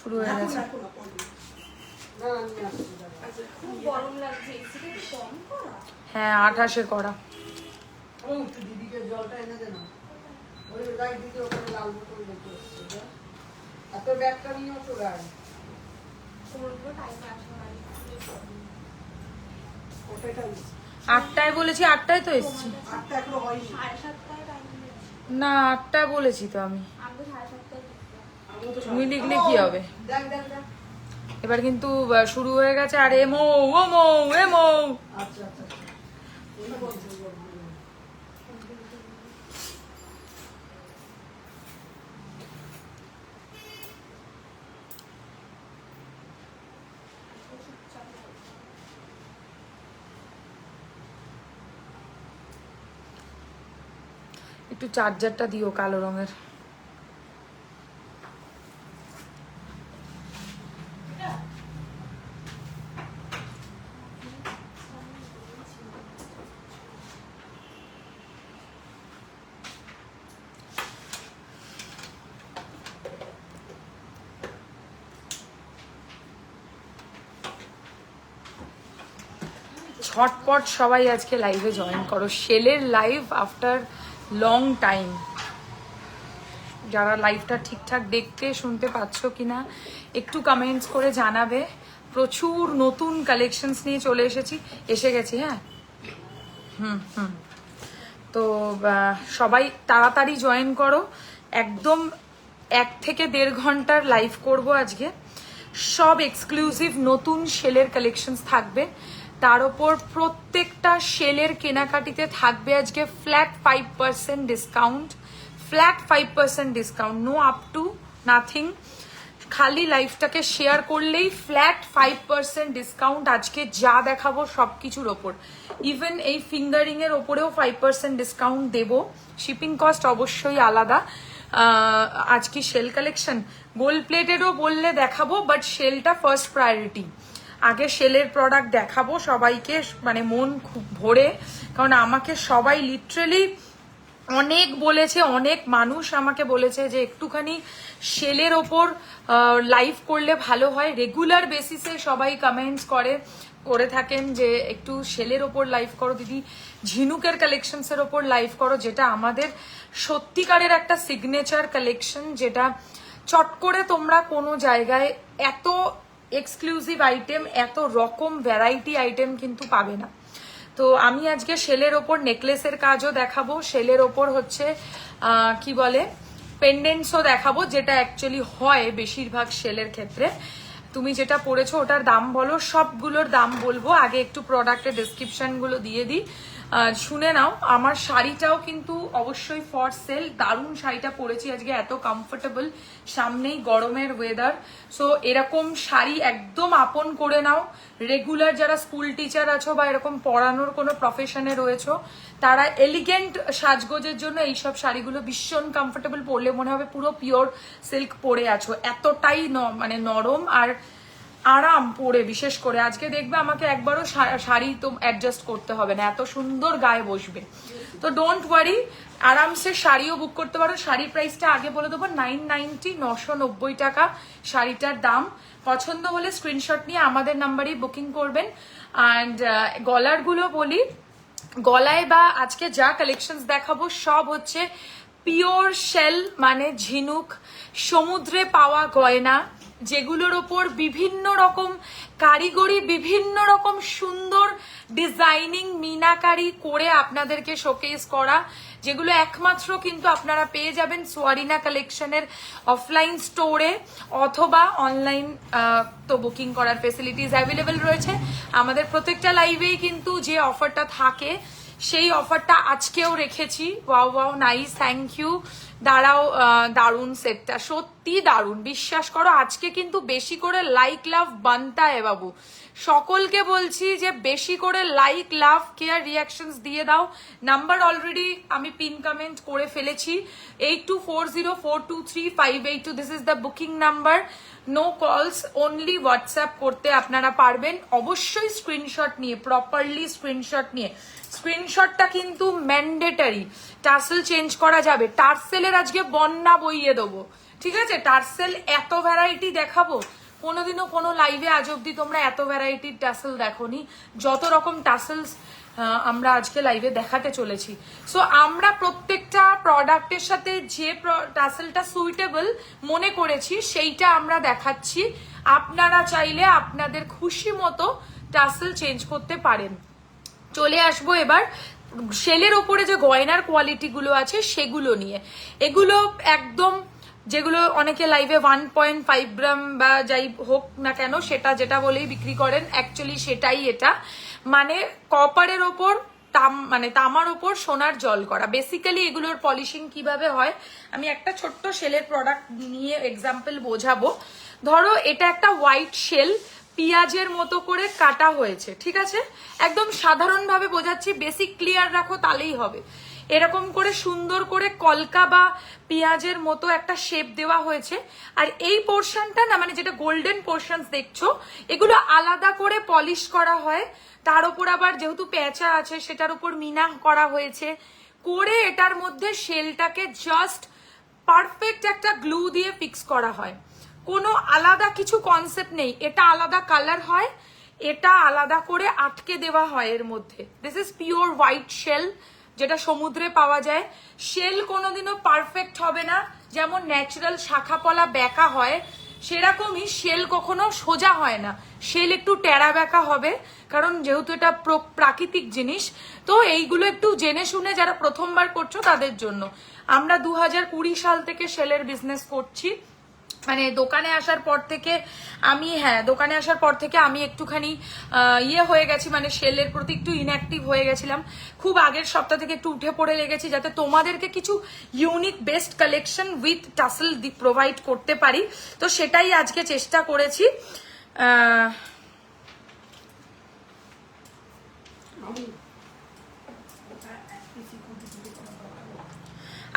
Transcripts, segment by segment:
শুরু হয়ে গেছে। হ্যাঁ 28-এ করা। দিদিকে জলটা এনে দে না, ওই রাই দিদি ওখানে লাল বোতল দেখতে এসছে, এত ব্যাগটা নিয়েও চলে আয়। আটটায় বলেছি, 8টায় তো এসছি। 8টা এখনো হয়নি। না 8টায় বলেছি তো আমি। তুমি লিখলে কি হবে? এবার কিন্তু শুরু হয়ে গেছে। আর এমো ওমো এমো। আচ্ছা আচ্ছা একটু চার্জারটা দিও কালো রঙের। ঝটপট সবাই আজকে লাইভে জয়েন করো। শেলের লাইভ আফটার লং টাইম। যারা লাইভটা ঠিকঠাক দেখতে শুনতে পাচ্ছ কিনা একটু কমেন্টস করে জানাবে। প্রচুর নতুন কালেকশনস নিয়ে চলে এসে গেছি। হ্যাঁ তো সবাই তাড়াতাড়ি জয়েন করো। একদম 1 থেকে 1.5 ঘন্টার লাইভ করব আজকে। সব এক্সক্লুসিভ নতুন শেলের কালেকশনস থাকবে। তার ওপর প্রত্যেকটা শেলের কেনাকাটিতে থাকবে আজকে flat 5% discount. Flat 5% discount, no up to nothing. খালি লাইফটাকে শেয়ার করলেই ফ্ল্যাট 5% ডিসকাউন্ট আজকে যা দেখাবো সব কিছুর ওপর। ইভেন এই ফিঙ্গারিং এর ওপরেও 5% ডিসকাউন্ট দেব। শিপিং কস্ট অবশ্যই আলাদা। আজকে শেল কালেকশন গোল্ড প্লেটেডও বললে দেখাবো, বাট শেলটা ফার্স্ট প্রায়োরিটি। আগে শেলের প্রোডাক্ট দেখাবো সবাইকে, মানে মন খুব ভরে। কারণ আমাকে সবাই লিটারেলি অনেক বলেছে, অনেক মানুষ আমাকে বলেছে যে একটুখানি শেলের ওপর লাইভ করলে ভালো হয়। রেগুলার বেসিসে সবাই কমেন্টস করে থাকেন যে একটু শেলের ওপর লাইভ করো দিদি, ঝিনুকের কালেকশনসের ওপর লাইভ করো, যেটা আমাদের সত্যিকারের একটা সিগনেচার কালেকশন, যেটা চট করে তোমরা কোনো জায়গায় এত এক্সক্লুসিভ আইটেম, এত রকম ভ্যারাইটি আইটেম কিন্তু পাবে না। তো আমি আজকে শেলের ওপর নেকলেসের কাজও দেখাবো, শেলের ওপর হচ্ছে কি বলে পেন্ডেন্টসও দেখাবো, যেটা অ্যাকচুয়ালি হয় বেশিরভাগ শেলের ক্ষেত্রে। তুমি যেটা পড়েছো ওটার দাম বলো, সবগুলোর দাম বলবো। আগে একটু প্রোডাক্টের ডেসক্রিপশনগুলো দিয়ে দিই, শুনে নাও। আমার শাড়িটাও কিন্তু অবশ্যই ফর সেল। দারুণ শাড়িটা পরেছি আজকে, এত কমফোর্টেবল। সামনেই গরমের ওয়েদার, সো এরকম শাড়ি একদম আপন করে নাও। রেগুলার যারা স্কুল টিচার আছো বা এরকম পড়ানোর কোনো প্রফেশনে রয়েছো, তারা এলিগেন্ট সাজগোজের জন্য এইসব শাড়িগুলো ভীষণ কমফোর্টেবল। পরলে মনে হবে পুরো পিওর সিল্ক পরে আছো, এতটাই মানে নরম আর আরাম পরে। বিশেষ করে আজকে দেখবে আমাকে একবারও শাড়ি তো অ্যাডজাস্ট করতে হবে না, এত সুন্দর গায়ে বসবে। তো ডোন্ট ওয়ারি, আরামসে শাড়িও বুক করতে পারো। শাড়ির প্রাইসটা আগে বলে দেবো, 990, 990 টাকা শাড়িটার দাম। পছন্দ হলে স্ক্রিনশট নিয়ে আমাদের নাম্বারেই বুকিং করবেন। অ্যান্ড গলারগুলো বলি, গলায় বা আজকে যা কালেকশনস দেখাবো সব হচ্ছে পিওর শেল, মানে ঝিনুক, সমুদ্রে পাওয়া গয়না, যেগুলোর ওপর বিভিন্ন রকম কারিগরি, বিভিন্ন রকম সুন্দর ডিজাইনিং মিনাকারি করে আপনাদেরকে শোকেস করা, যেগুলো একমাত্র কিন্তু আপনারা পেয়ে যাবেন সোয়ারিনা কালেকশনের অফলাইন স্টোরে, অথবা অনলাইন তো বুকিং করার ফেসিলিটিস অ্যাভেলেবেল রয়েছে। আমাদের প্রত্যেকটা লাইভেই কিন্তু যে অফারটা থাকে সেই অফারটা আজকেও রেখেছি। Wow wow, nice, thank you. দাঁড়াও, দারুণ সেটটা, সত্যি দারুণ, বিশ্বাস করো। আজকে কিন্তু বেশি করে লাইক লাভ বানতা है বাবু। সকলকে বলছি যে বেশি করে লাইক লাভ কেয়ার রিয়াকশনস দিয়ে দাও। নাম্বার অলরেডি আমি পিন কমেন্ট করে ফেলেছি, 8240423582। This is the booking number. No calls, only WhatsApp করতে আপনারা পারবেন। অবশ্যই স্ক্রিনশট নিয়ে, প্রপারলি স্ক্রিনশট নিয়ে। স্ক্রিনশটটা কিন্তু ম্যান্ডেটারি, টার্সেল চেঞ্জ করা যাবে। টার্সেলের টার্সেলের আজকে বন্যা বইয়ে দেবো, ঠিক আছে? টার্সেল এত ভ্যারাইটি দেখাবো, কোনোদিনও কোনো লাইভে আজ অব্দি তোমরা এত ভ্যারাইটির টাসেল দেখোনি। যত রকম টাসেলস আমরা আজকে লাইভে দেখাতে চলেছি। সো আমরা প্রত্যেকটা প্রোডাক্টের সাথে যে টাসেলটা সুইটেবল মনে করেছি সেইটা আমরা দেখাচ্ছি। আপনারা চাইলে আপনাদের খুশি মতো টাসেল চেঞ্জ করতে পারেন। চলে আসবো এবার সেলের ওপরে যে গয়নার কোয়ালিটিগুলো আছে সেগুলো নিয়ে। এগুলো একদম যেগুলো অনেকে লাইভে 1.5 গ্রাম বা যাই হোক না কেন সেটা যেটা বলেই বিক্রি করেন, অ্যাকচুয়ালি সেটাই এটা, মানে কপারের ওপর তামার ওপর সোনার জল করা। বেসিক্যালি এগুলোর পলিশিং কিভাবে হয় আমি একটা ছোট্ট সেলের প্রোডাক্ট নিয়ে এক্সাম্পল বোঝাবো। ধরো এটা একটা হোয়াইট শেল, পেঁয়াজের মতো করে কাটা হয়েছে, ঠিক আছে? একদম সাধারণভাবে বোঝাচ্ছি, বেসিক ক্লিয়ার রাখো তাহলেই হবে। এরকম করে সুন্দর করে কলকা বা পেঁয়াজের মতো একটা শেপ দেওয়া হয়েছে। আর এই পোর্শনটা না, মানে যেটা গোল্ডেন পোর্শন দেখছো, এগুলো আলাদা করে পলিশ করা হয়। তার উপর আবার যেহেতু পেঁচা আছে সেটার উপর মিনা করা হয়েছে, করে এটার মধ্যে শেলটাকে জাস্ট পারফেক্ট একটা গ্লু দিয়ে ফিক্স করা হয়। কোনো আলাদা কিছু কনসেপ্ট নেই। এটা আলাদা কালার হয়, এটা আলাদা করে আটকে দেওয়া হয় এর মধ্যে। This is pure white shell, যেটা সমুদ্রে পাওয়া যায়। শেল কোনোদিনও পারফেক্ট হবে না, যেমন ন্যাচারাল শাখা পলা বেঁকা হয় সেরকমই শেল কখনো সোজা হয় না। শেল একটু টেরা বেঁকা হবে, কারণ যেহেতু এটা প্রাকৃতিক জিনিস। তো এইগুলো একটু জেনে শুনে যারা প্রথমবার করছো তাদের জন্য। আমরা 2020 সাল থেকে শেলের বিজনেস করছি, মানে দোকানে আসার পর থেকে আমি একটুখানি হয়ে গেছি, মানে সেলের প্রতি একটু ইনঅ্যাক্টিভ হয়ে গেছিলাম। খুব আগের সপ্তাহ থেকে একটু উঠে পড়ে লেগেছি যাতে তোমাদেরকে কিছু unique best collection with tassel provide করতে পারি। তো সেটাই আজকে চেষ্টা করেছি।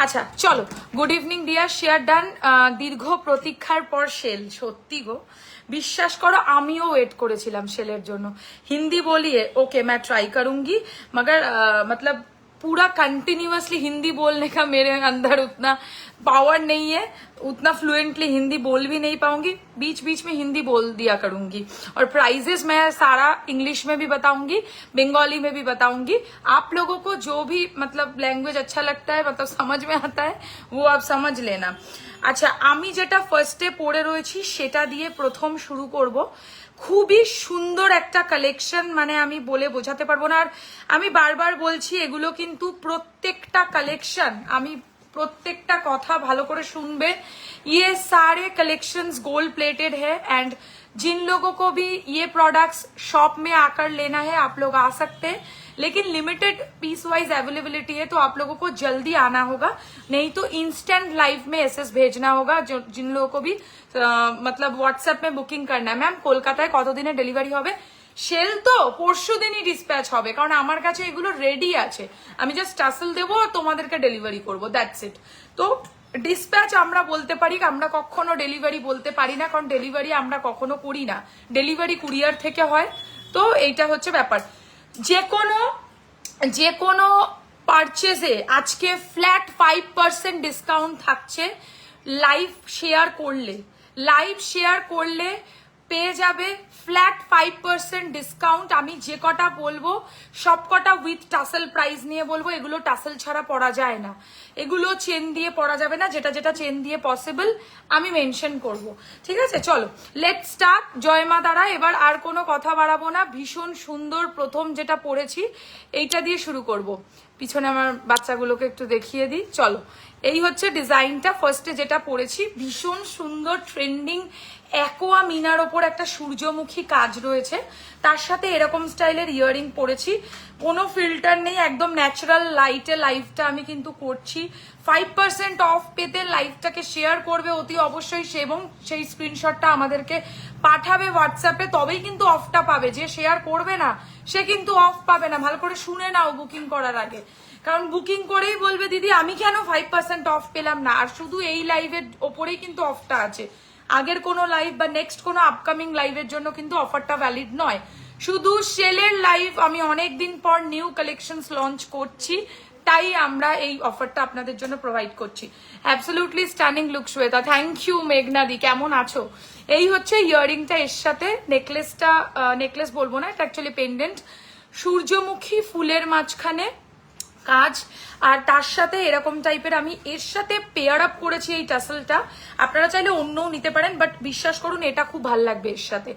আচ্ছা চলো, good evening deer, share done. দীর্ঘ প্রতীক্ষার পর সেল, সত্যি গো, বিশ্বাস করো আমিও ওয়েট করেছিলাম সেলের জন্য। हिंदी बोलिए, ओके मैं ट्राई करूंगी, मगर मतलब पूरा कंटिन्यूअसली हिंदी बोलने का मेरे अंदर उतना पावर नहीं है, उतना फ्लुएंटली हिंदी बोल भी नहीं पाऊंगी, बीच बीच में हिंदी बोल दिया करूंगी। और प्राइजेस मैं सारा इंग्लिश में भी बताऊंगी, बंगाली में भी बताऊंगी। आप लोगों को जो भी मतलब लैंग्वेज अच्छा लगता है, मतलब समझ में आता है, वो आप समझ लेना। আচ্ছা, আমি যেটা ফার্স্টে পরে রয়েছি সেটা দিয়ে প্রথম শুরু করব। খুবই সুন্দর একটা কালেকশন, মানে আমি বলে বোঝাতে পারবো না। আর আমি বারবার বলছি, এগুলো কিন্তু প্রত্যেকটা কালেকশন, আমি প্রত্যেকটা কথা ভালো করে শুনবে। ये सारे कलेक्शंस गोल्ड प्लेटेड है एंड जिन लोगों को भी ये प्रोडक्ट्स शॉप में आकर लेना है आप लोग आ सकते हैं, लेकिन लिमिटेड पीस वाइज अवेलेबिलिटी है, तो आप लोगों को जल्दी आना होगा, नहीं तो इंस्टेंट लाइव में एसएस भेजना होगा। जो जिन लोगों को भी मतलब व्हाट्सएप में बुकिंग करना है, मैम কলকাতায় কতদিনে ডেলিভারি হবে? সেল তো পরশু দিনই ডিসপ্যাচ হবে, কারণ আমার কাছে এগুলো রেডি আছে। আমি জাস্ট টাসেল দেবো আর তোমাদেরকে ডেলিভারি করবো, দ্যাটস ইট। তো ডিসপ্যাচ আমরা বলতে পারি, আমরা কখনো ডেলিভারি বলতে পারি না, কারণ ডেলিভারি আমরা কখনো করি না, ডেলিভারি কুরিয়ার থেকে হয়। তো এইটা হচ্ছে ব্যাপার। যে কোনো পারচেজে আজকে ফ্ল্যাট 5% ডিসকাউন্ট থাকছে। লাইভ শেয়ার করলে পেয়ে যাবে ফ্ল্যাট 5% ডিসকাউন্ট। আমি যে কটা বলবো সব কটা উইথ টাসেল প্রাইস নিয়ে বলবো। এগুলো টাসেল ছাড়া পরা যায় না, এগুলো চেন দিয়ে পরা যাবে না। যেটা যেটা চেন দিয়ে পসিবল আমি মেনশন করব, ঠিক আছে? চলো লেটস স্টার্ট। জয় মা তারা। এবার আর কোনো কথা বাড়াবো না, ভীষণ সুন্দর প্রথম যেটা পরেছি এইটা দিয়ে শুরু করব। পিছনে আমার বাচ্চাগুলোকে একটু দেখিয়ে দিই। চলো, এই হচ্ছে ডিজাইনটা। ফার্স্টে যেটা পরেছি ভীষণ সুন্দর ট্রেন্ডিং অ্যাকোয়া মিনার ওপর একটা সূর্যমুখী কাজ রয়েছে, তার সাথে এরকম স্টাইলের ইয়াররিং পরেছি। কোনো ফিল্টার নেই, একদম ন্যাচারাল লাইটে লাইভটা আমি কিন্তু করছি। 5% অফ পেতে লাইভটাকে শেয়ার করবে অতি অবশ্যই, এবং সেই স্ক্রিনশটটা আমাদেরকে পাঠাবে হোয়াটসঅ্যাপে, তবেই কিন্তু অফটা পাবে। যে শেয়ার করবে না সে কিন্তু অফ পাবে না। ভালো করে শুনে নাও বুকিং করার আগে, কারণ বুকিং করেই বলবে দিদি আমি কেন 5% অফ পেলাম না। আর শুধু এই লাইভের ওপরেই কিন্তু অফটা আছে, আগের কোনো লাইভ বা নেক্সট কোনো আপকামিং লাইভের জন্য কিন্তু অফারটা ভ্যালিড নয়। শুধু সেলের লাইভ আমি অনেকদিন পর নিউ কালেকশনস লঞ্চ করছি, তাই আমরা এই অফারটা আপনাদের জন্য প্রোভাইড করছি। Absolutely stunning look Shweta, thank you মেঘনাদি, কেমন আছো? এই হচ্ছে ইয়াররিংটা, এর সাথে নেকলেসটা, নেকলেস বলবো না, এটা অ্যাকচুয়ালি পেন্ডেন্ট, সূর্যমুখী ফুলের মাঝখানে কাজ, আর তার সাথে এরকম টাইপের আমি এর সাথে পেয়ার আপ করেছি এই টাসেলটা। আপনারা চাইলে অন্যও নিতে পারেন, বাট বিশ্বাস করুন এটা খুব ভালো লাগবে এর সাথে।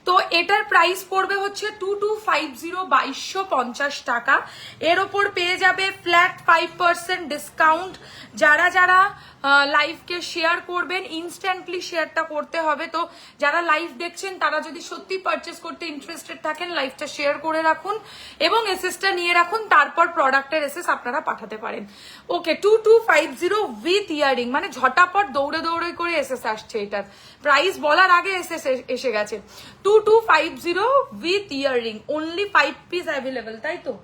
তো এটার প্রাইস পড়বে হচ্ছে 2250, 2250 টাকা। এর ওপর পেয়ে যাবে ফ্ল্যাট 5% ডিসকাউন্ট। যারা যারা লাইভকে শেয়ার করবেন, ইনস্ট্যান্টলি শেয়ারটা করতে হবে। তো যারা লাইভ দেখছেন তারা যদি সত্যি পারচেস করতে ইন্টারেস্টেড থাকেন, লাইভটা শেয়ার করে রাখুন এবং এসএসটা নিয়ে রাখুন, তারপর প্রোডাক্টের এসএস আপনারা পাঠাতে পারেন। ওকে, 2250 উইথ ইয়ারিং, মানে ঝটাপট দৌড়ে দৌড়ে করে এসএস আসছে। এটার প্রাইস বলার আগে এসএস এসে গেছে। 2250 with earring, only 5 piece available, তাই তো?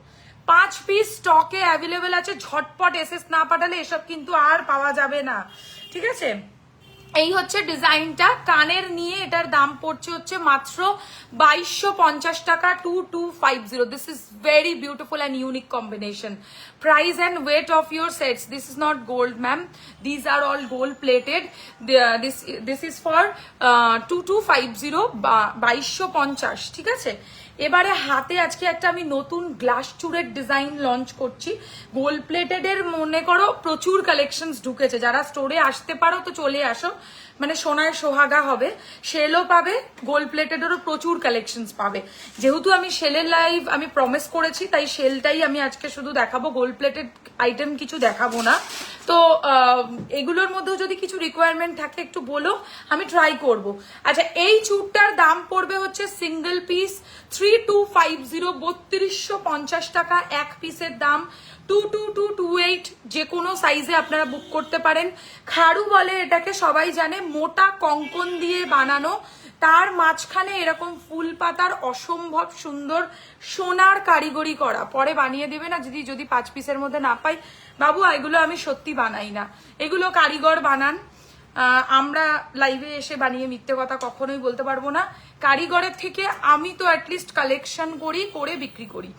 5 পিস স্টকে অ্যাভেলেবেল আছে। ঝটপট এসএস না পাঠালে এসব কিন্তু আর পাওয়া যাবে না, ঠিক আছে? এই হচ্ছে ডিজাইনটা। কানের নিয়ে এটার দাম পড়ছে হচ্ছে মাত্র 2250 টাকা, 2250। This is very beautiful and unique combination. Price and weight of your sets, this is not gold ma'am, this are all gold plated. This is for 2250, 2250, ঠিক আছে? এবারে হাতে আজকে একটা আমি নতুন গ্লাস চুড়ের ডিজাইন লঞ্চ করছি। গোল্ড প্লেটেড এর মনে করো প্রচুর কালেকশনস ঢুকেছে, যারা স্টোরে আসতে পারো তো চলে আসো, মানে সোনায় সোহাগা হবে, সেলও পাবে, গোল্ড প্লেটেডেরও প্রচুর কালেকশনস পাবে। যেহেতু আমি সেলের লাইভ আমি প্রমিস করেছি, তাই সেলটাই আমি আজকে শুধু দেখাবো, গোল্ড প্লেটেড আইটেম কিছু দেখাবো না। তো এগুলোর মধ্যেও যদি কিছু রিকোয়ারমেন্ট থাকে একটু বলো, আমি ট্রাই করব। আচ্ছা, এই চুড়টার দাম পড়বে হচ্ছে সিঙ্গেল পিস 3250, 3250 টাকা এক পিসের দাম। 22228, যে কোনো সাইজে আপনারা বুক করতে পারেন। খাড়ু বলে এটাকে, সবাই জানে, মোটা কঙ্কন দিয়ে বানানো, তার মাঝখানে এরকম ফুল পাতার অসম্ভব সুন্দর সোনার কারিগরি করা। পরে বানিয়ে দেবে না যদি 5 পিসের মধ্যে না পাই, বাবু এগুলো আমি সত্যি বানাই না, এগুলো কারিগর বানান। আমরা লাইভে এসে বানিয়ে মিথ্যে কথা কখনোই বলতে পারবো না। কারিগরের থেকে আমি তো অ্যাটলিস্ট কালেকশন করি, করে বিক্রি করি।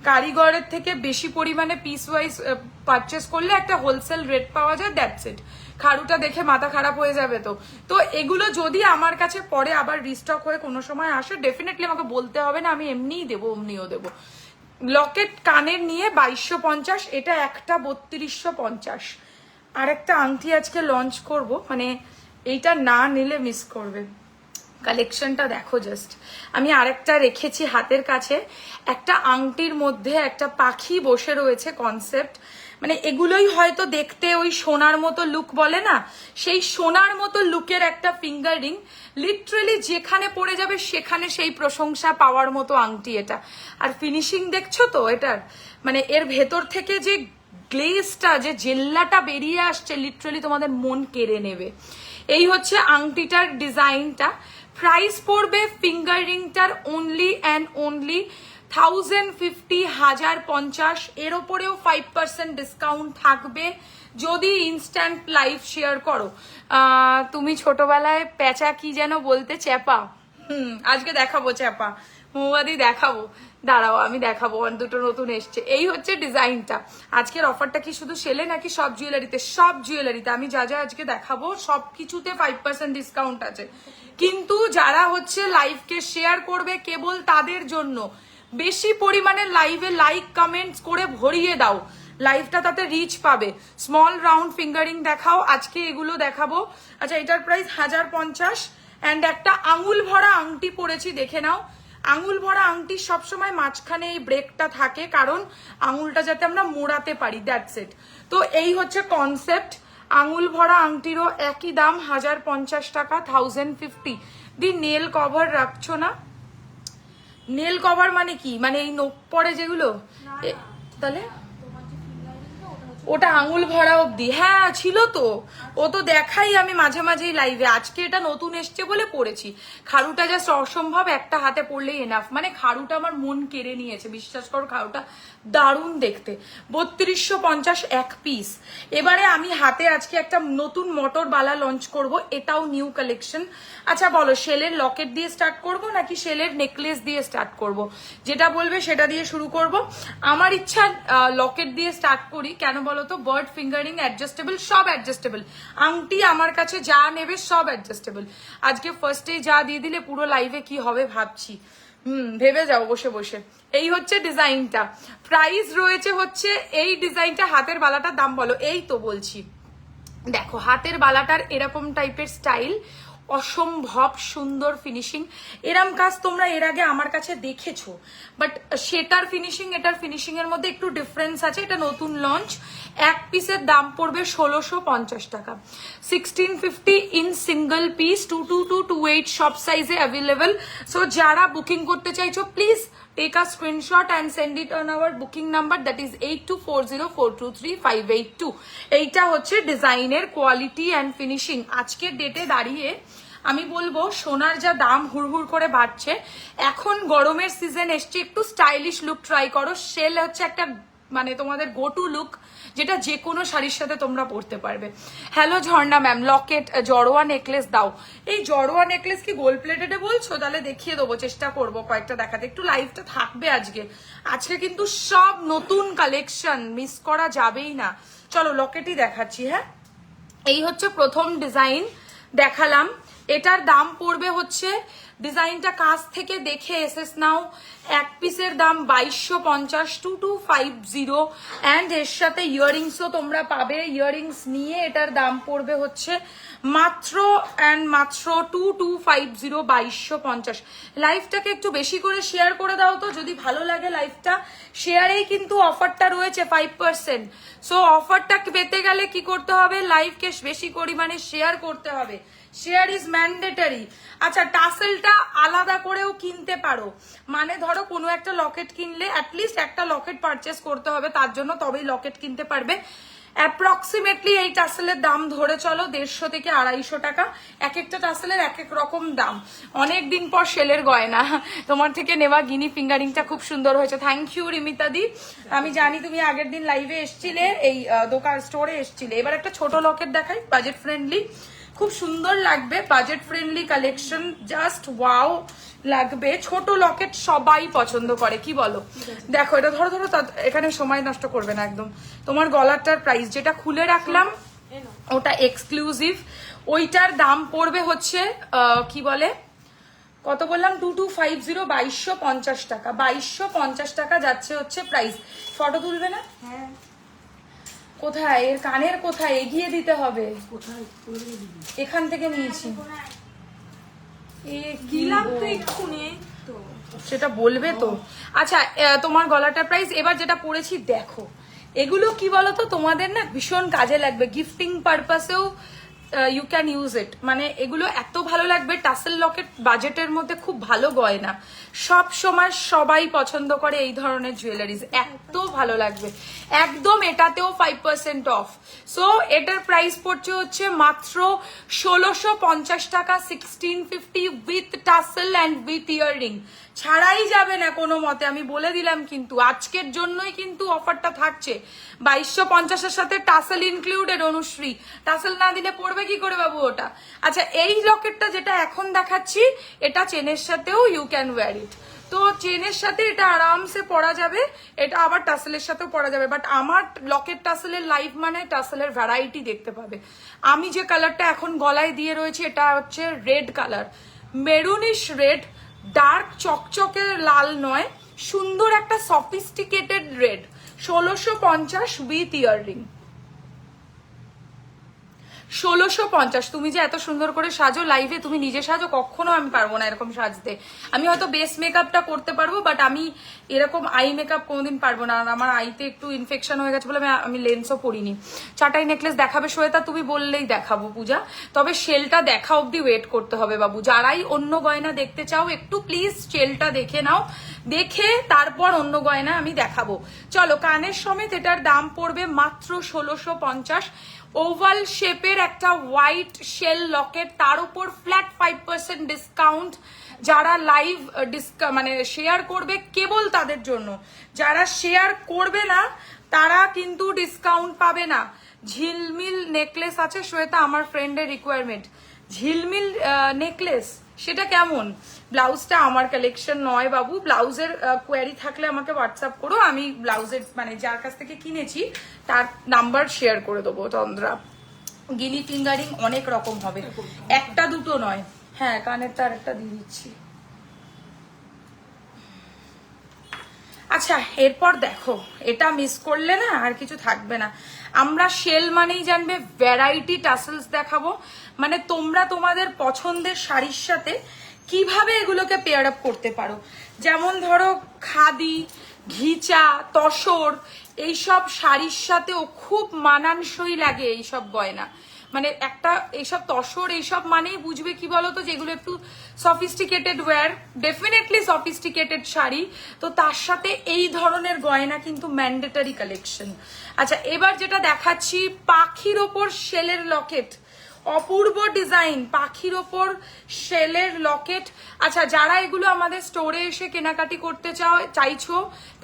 কারিগরের থেকে বেশি পরিমাণে পিস ওয়াইজ পারচেস করলে একটা হোলসেল রেট পাওয়া যায়, দ্যাটস ইট। খাড়ুটা দেখে মাথা খারাপ হয়ে যাবে। তো এগুলো যদি আমার কাছে পরে আবার রিস্টক হয়ে কোনো সময় আসে, ডেফিনেটলি আমাকে বলতে হবে না, আমি এমনিই দেবো, অমনিও দেবো। লকেট কানের নিয়ে 2250, এটা একটা 3250। আর একটা আংটি আজকে লঞ্চ করব, মানে এইটা না নিলে মিস করবে। কালেকশনটা দেখো জাস্ট, আমি আরেকটা রেখেছি হাতের কাছে, একটা আংটির মধ্যে একটা পাখি বসে রয়েছে কনসেপ্ট, মানে এগুলোই হয়তো দেখতে ওই সোনার মতো লুক বলে না, সেই সোনার মতো লুকের একটা ফিঙ্গার রিং, লিটারালি যেখানে পড়ে যাবে সেখানে সেই প্রশংসা পাওয়ার মতো আংটি এটা। আর ফিনিশিং দেখছো তো এটার, মানে এর ভেতর থেকে যে গ্লেজটা, যে জেল্লাটা বেরিয়ে আসছে, লিটারালি তোমাদের মন কেড়ে নেবে। এই হচ্ছে আংটিটার ডিজাইনটা। প্রাইস পড়বে ফিঙ্গার রিংটার অনলি অ্যান্ড অনলি 1050, 1050। এর ওপরেও 5% ডিসকাউন্ট থাকবে যদি ইনস্ট্যান্ট লাইভ শেয়ার করো। তুমি ছোটবেলায় প্যাঁচা কি যেন বলতে, চ্যাপা, আজকে দেখাবো চ্যাপা, মৌবাদি দেখাবো, দাঁড়াও আমি দেখাবো, দুটো নতুন এসছে। এই হচ্ছে ডিজাইনটা। আজকের অফারটা কি শুধু সেলে নাকি সব জুয়েলারিতে? সব জুয়েলারিতে আমি যা যা আজকে দেখাবো সব কিছুতে 5% ডিসকাউন্ট আছে। কিন্তু যারা হচ্ছে লাইভকে শেয়ার করবে কেবল তাদের জন্য, বেশি পরিমাণে লাইভে লাইক কমেন্টস করে ভরিয়ে দাও, লাইভটা তাতে রিচ পাবে। স্মল রাউন্ড ফিঙ্গারিং দেখাও, আজকে এগুলো দেখাবো। আচ্ছা, এটার প্রাইস 1050। অ্যান্ড একটা আঙুল ভরা আংটি পরেছি, দেখে নাও। আঙুল ভরা আংটির সবসময় মাঝখানে এই ব্রেকটা থাকে, কারণ আঙুলটা যাতে আমরা মোড়াতে পারি, দ্যাটস ইট। তো এই হচ্ছে কনসেপ্ট। আঙুল ভরা আংটিরও একই দাম 1050 টাকা, 1050। দি নেল কভার রাখছো না? নেল কভার মানে কি? মানে এই নখ পরে যেগুলো, তাহলে ওটা আঙুল ভরা অব্দি, হ্যাঁ ছিল তো, ও তো দেখাই আমি মাঝে মাঝেই লাইভে। আজকে এটা নতুন এসছে বলে পড়েছি। খাড়ুটা জাস্ট অসম্ভব, একটা হাতে পড়লেই এনাফ। মানে খাড়ুটা আমার মন কেড়ে নিয়েছে, বিশ্বাস করো। খাড়ুটা দারুণ দেখতে, 3250 এক পিস। এবারে আমি হাতে আজকে একটা নতুন মোটর বালা লঞ্চ করব, এটাও নিউ কালেকশন। আচ্ছা বলো, শেলের লকেট দিয়ে স্টার্ট করব নাকি শেলের নেকলেস দিয়ে স্টার্ট করব? যেটা বলবে সেটা দিয়ে শুরু করব। আমার ইচ্ছা লকেট দিয়ে স্টার্ট করি। কেন বলো তো, বার্ড ফিঙ্গারিং, অ্যাডজাস্টেবল, সব অ্যাডজাস্টেবল। আংটি আমার কাছে যা নেবে সব অ্যাডজাস্টেবল। আজকে ফার্স্টে যা দিয়ে দিলে পুরো লাইভে কি হবে ভাবছি। ভেবে যাও বসে বসে। এই হচ্ছে ডিজাইনটা, প্রাইস রয়েছে হচ্ছে এই ডিজাইনটা। হাতের বালাটার দাম বলো। এই তো বলছি, দেখো হাতের বালাটার এরকম টাইপের স্টাইল, অসম্ভব সুন্দর ফিনিশিং। এরম কাজ তোমরা এর আগে আমার কাছে দেখেছো, বাট সেটার ফিনিশিং এটার ফিনিশিং এর মধ্যে একটু ডিফারেন্স আছে। এটা নতুন লঞ্চ। এক পিসের দাম পড়বে 1650 টাকা, 1650 ইন সিঙ্গেল পিস, 222 28 সব সাইজে অ্যাভেলেবল। সো যারা বুকিং করতে চাইছো please take a screenshot and send it on our booking number, that is 8240423582। এইটা হচ্ছে ডিজাইনের কোয়ালিটি অ্যান্ড ফিনিশিং। আজকের ডেটে দাঁড়িয়ে আমি বলবো সোনার যা দাম হুড়হুড় করে বাড়ছে, এখন গরমের সিজন এসছে, একটু স্টাইলিশ লুক ট্রাই করো। শেল হচ্ছে একটা মানে তোমাদের গো টু লুক, যেটা যে কোনো শাড়ির সাথে তোমরা পরতে পারবে। হ্যালো ঝর্ণা ম্যাম, লকেট জড়োয়া নেকলেস দাও। এই জড়োয়া নেকলেস কি গোল্ড প্লেটেডে বলছো? তাহলে দেখিয়ে দেবো, চেষ্টা করবো কয়েকটা দেখাতে। একটু লাইভটা থাকবে আজকে। আজকে কিন্তু সব নতুন কালেকশন, মিস করা যাবেই না। চলো লকেটই দেখাচ্ছি। হ্যাঁ, এই হচ্ছে প্রথম ডিজাইন দেখালাম। এটার দাম পড়বে হচ্ছে, ডিজাইনটা কাছ থেকে দেখে এসেস নাও, এক পিসের দাম 2250, 2250। অ্যান্ড এর সাথে ইয়াররিংসও তোমরা পাবে। ইয়াররিংস নিয়ে এটার দাম পড়বে হচ্ছে মাত্র 2250, 2250। লাইভটাকে একটু বেশি করে শেয়ার করে দাও তো, যদি ভালো লাগে লাইভটা। শেয়ারেই কিন্তু অফারটা রয়েছে 5%। সো অফারটা পেতে গেলে কি করতে হবে? লাইভকে বেশি পরিমাণে শেয়ার করতে হবে। Share is mandatory. আচ্ছা, টাসেলটা আলাদা করেও কিনতে পারো। মানে ধরো কোনো একটা লকেট কিনলে অ্যাটলিস্ট একটা লকেট পারচেস করতে হবে তার জন্য, তবেই লকেট কিনতে পারবে। অ্যাপ্রক্সিমেটলি এই টাসেলের দাম ধরে চলো 150 থেকে 250 টাকা। এক একটা টাসেলের এক এক রকম দাম। অনেক দিন পর শেলের গয়না, তোমার থেকে নেওয়া গিনি ফিঙ্গারিংটা খুব সুন্দর হয়েছে। থ্যাংক ইউ রিমিতা দি। আমি জানি তুমি আগের দিন লাইভে এসছিলে, এই দোকান স্টোরে এসছিলে। এবার একটা ছোট লকেট দেখাই, বাজেট ফ্রেন্ডলি, খুব সুন্দর লাগবে। Budget friendly collection, just wow লাগবে। ছোট লকেট সবাই পছন্দ করে, কি বলো? দেখো এটা ধরো ধরো, এখানে সময় নষ্ট করবে না একদম। তোমার গলারটার প্রাইস যেটা খুলে রাখলাম ওটা এক্সক্লুসিভ, ওইটার দাম পড়বে হচ্ছে কি বলে, কত বললাম, 2250, 2250 টাকা। 2250 টাকা যাচ্ছে হচ্ছে প্রাইস। ফটো তুলবে না? হ্যাঁ। কোথায়? এর কানের কোথায়? এগিয়ে দিতে হবে। এখান থেকে নিয়েছি। সেটা বলবে তো। আচ্ছা, তোমার গলাটার প্রাইস। এবার যেটা পড়েছি দেখো, এগুলো কি বলতো তোমাদের না ভীষণ কাজে লাগবে, গিফটিং পারপাসেও ইউ ক্যান ইউজ ইট। মানে এগুলো এত ভালো লাগবে। টাসেল লকেট বাজেটের মধ্যে খুব ভালো গয়না, সব সময় সবাই পছন্দ করে এই ধরনের জুয়েলারিজ, এত ভালো লাগবে একদম। এটাতেও 5% অফ। সো এটার প্রাইস পড়ছে হচ্ছে মাত্র 1650 টাকা, 1650 with tassel and with earring. ছাড়াই যাবে না কোনো মতে, আমি বলে দিলাম। কিন্তু আজকের জন্যই কিন্তু অফারটা থাকছে। 2250-এর সাথে টাসেল ইনক্লুডেড। অনুশ্রী, টাসেল না দিলে পড়বে কি করে বাবু ওটা? আচ্ছা, এই লকেটটা যেটা এখন দেখাচ্ছি, এটা চেনের সাথেও ইউ ক্যান ওয়্যার ইট। তো চেনের সাথে এটা আরামসে পরা যাবে, এটা আবার টাসেলের সাথেও পরা যাবে। বাট আমার লকেট টাসেলের লাইফ মানে টাসেলের ভ্যারাইটি দেখতে পাবে। আমি যে কালারটা এখন গলায় দিয়ে রয়েছে এটা হচ্ছে red colour, maroonish red, dark চকচকে লাল নয়, সুন্দর একটা সফিস্টিকেটেড রেড। 1650 with earring, 1650। তুমি যে এত সুন্দর করে সাজো লাইভে, তুমি নিজে সাজো, কখনো আমি পারবো না এরকম সাজতে। আমি হয়তো বেস মেকআপটা করতে পারবো, বাট আমি এরকম আই মেকআপ কোনোদিন পারবো না। আর আমার আইতে একটু ইনফেকশন হয়ে গেছে বলে আমি লেন্সও পরিনি। চাটাই নেকলেস দেখাবে শ্বেতা? তুমি বললেই দেখাবো পূজা, তবে শেলটা দেখা অব্দি ওয়েট করতে হবে বাবু। যারাই অন্য গয়না দেখতে চাও একটু প্লিজ শেলটা দেখে নাও, দেখে তারপর অন্য গয়না আমি দেখাবো। চলো, কানের সমেত এটার দাম পড়বে মাত্র 1650। ওভাল শেপের একটা হোয়াইট শেল লকেট, তার উপর ফ্ল্যাট 5% ডিসকাউন্ট। যারা লাইভ মানে শেয়ার করবে কেবল তাদের জন্য, যারা শেয়ার করবে না তারা কিন্তু ডিসকাউন্ট পাবে না। ঝিলমিল নেকলেস আছে শ্বেতা, আমার ফ্রেন্ডের রিকোয়ারমেন্ট। ঝিলমিল নেকলেস সেটা কেমন? ব্লাউজটা আমার কালেকশন নয় বাবু, ব্লাউজের কোয়ারি থাকলে আমাকে হোয়াটসঅ্যাপ করো, আমি ব্লাউজের মানে যার কাছ থেকে কিনেছি তার নাম্বার শেয়ার করে দেবো। তন্দ্রা গিলি ফিঙ্গারিং অনেক রকম হবে, একটা দুটো নয়। হ্যাঁ, কানের তার একটা দিয়ে দিচ্ছি। আচ্ছা, এরপর দেখো, এটা মিস করলে না আর কিছু থাকবে না। আমরা শেল মানেই জানবে ভ্যারাইটি টাসেলস দেখাবো, মানে তোমরা তোমাদের পছন্দের শাড়ির সাথে কিভাবে এগুলোকে পেয়ার আপ করতে পারো। যেমন ধরো খাদি, ঘিচা, তসর, এইসব শাড়ির সাথেও খুব মানানসই লাগে এইসব গয়না। মানে একটা এইসব তসর এইসব মানেই বুঝবে কি বলতো, যেগুলো একটু sophisticated wear, definitely sophisticated sari, তো তার সাথে এই ধরনের গয়না কিন্তু ম্যান্ডেটারি কালেকশন। আচ্ছা, এবার যেটা দেখাচ্ছি, পাখির ওপর শেলের লকেট, অপূর্ব ডিজাইন, পাখির ওপর শেলের লকেট। আচ্ছা, যারা এগুলো আমাদের স্টোরে এসে কেনাকাটি করতে চাইছো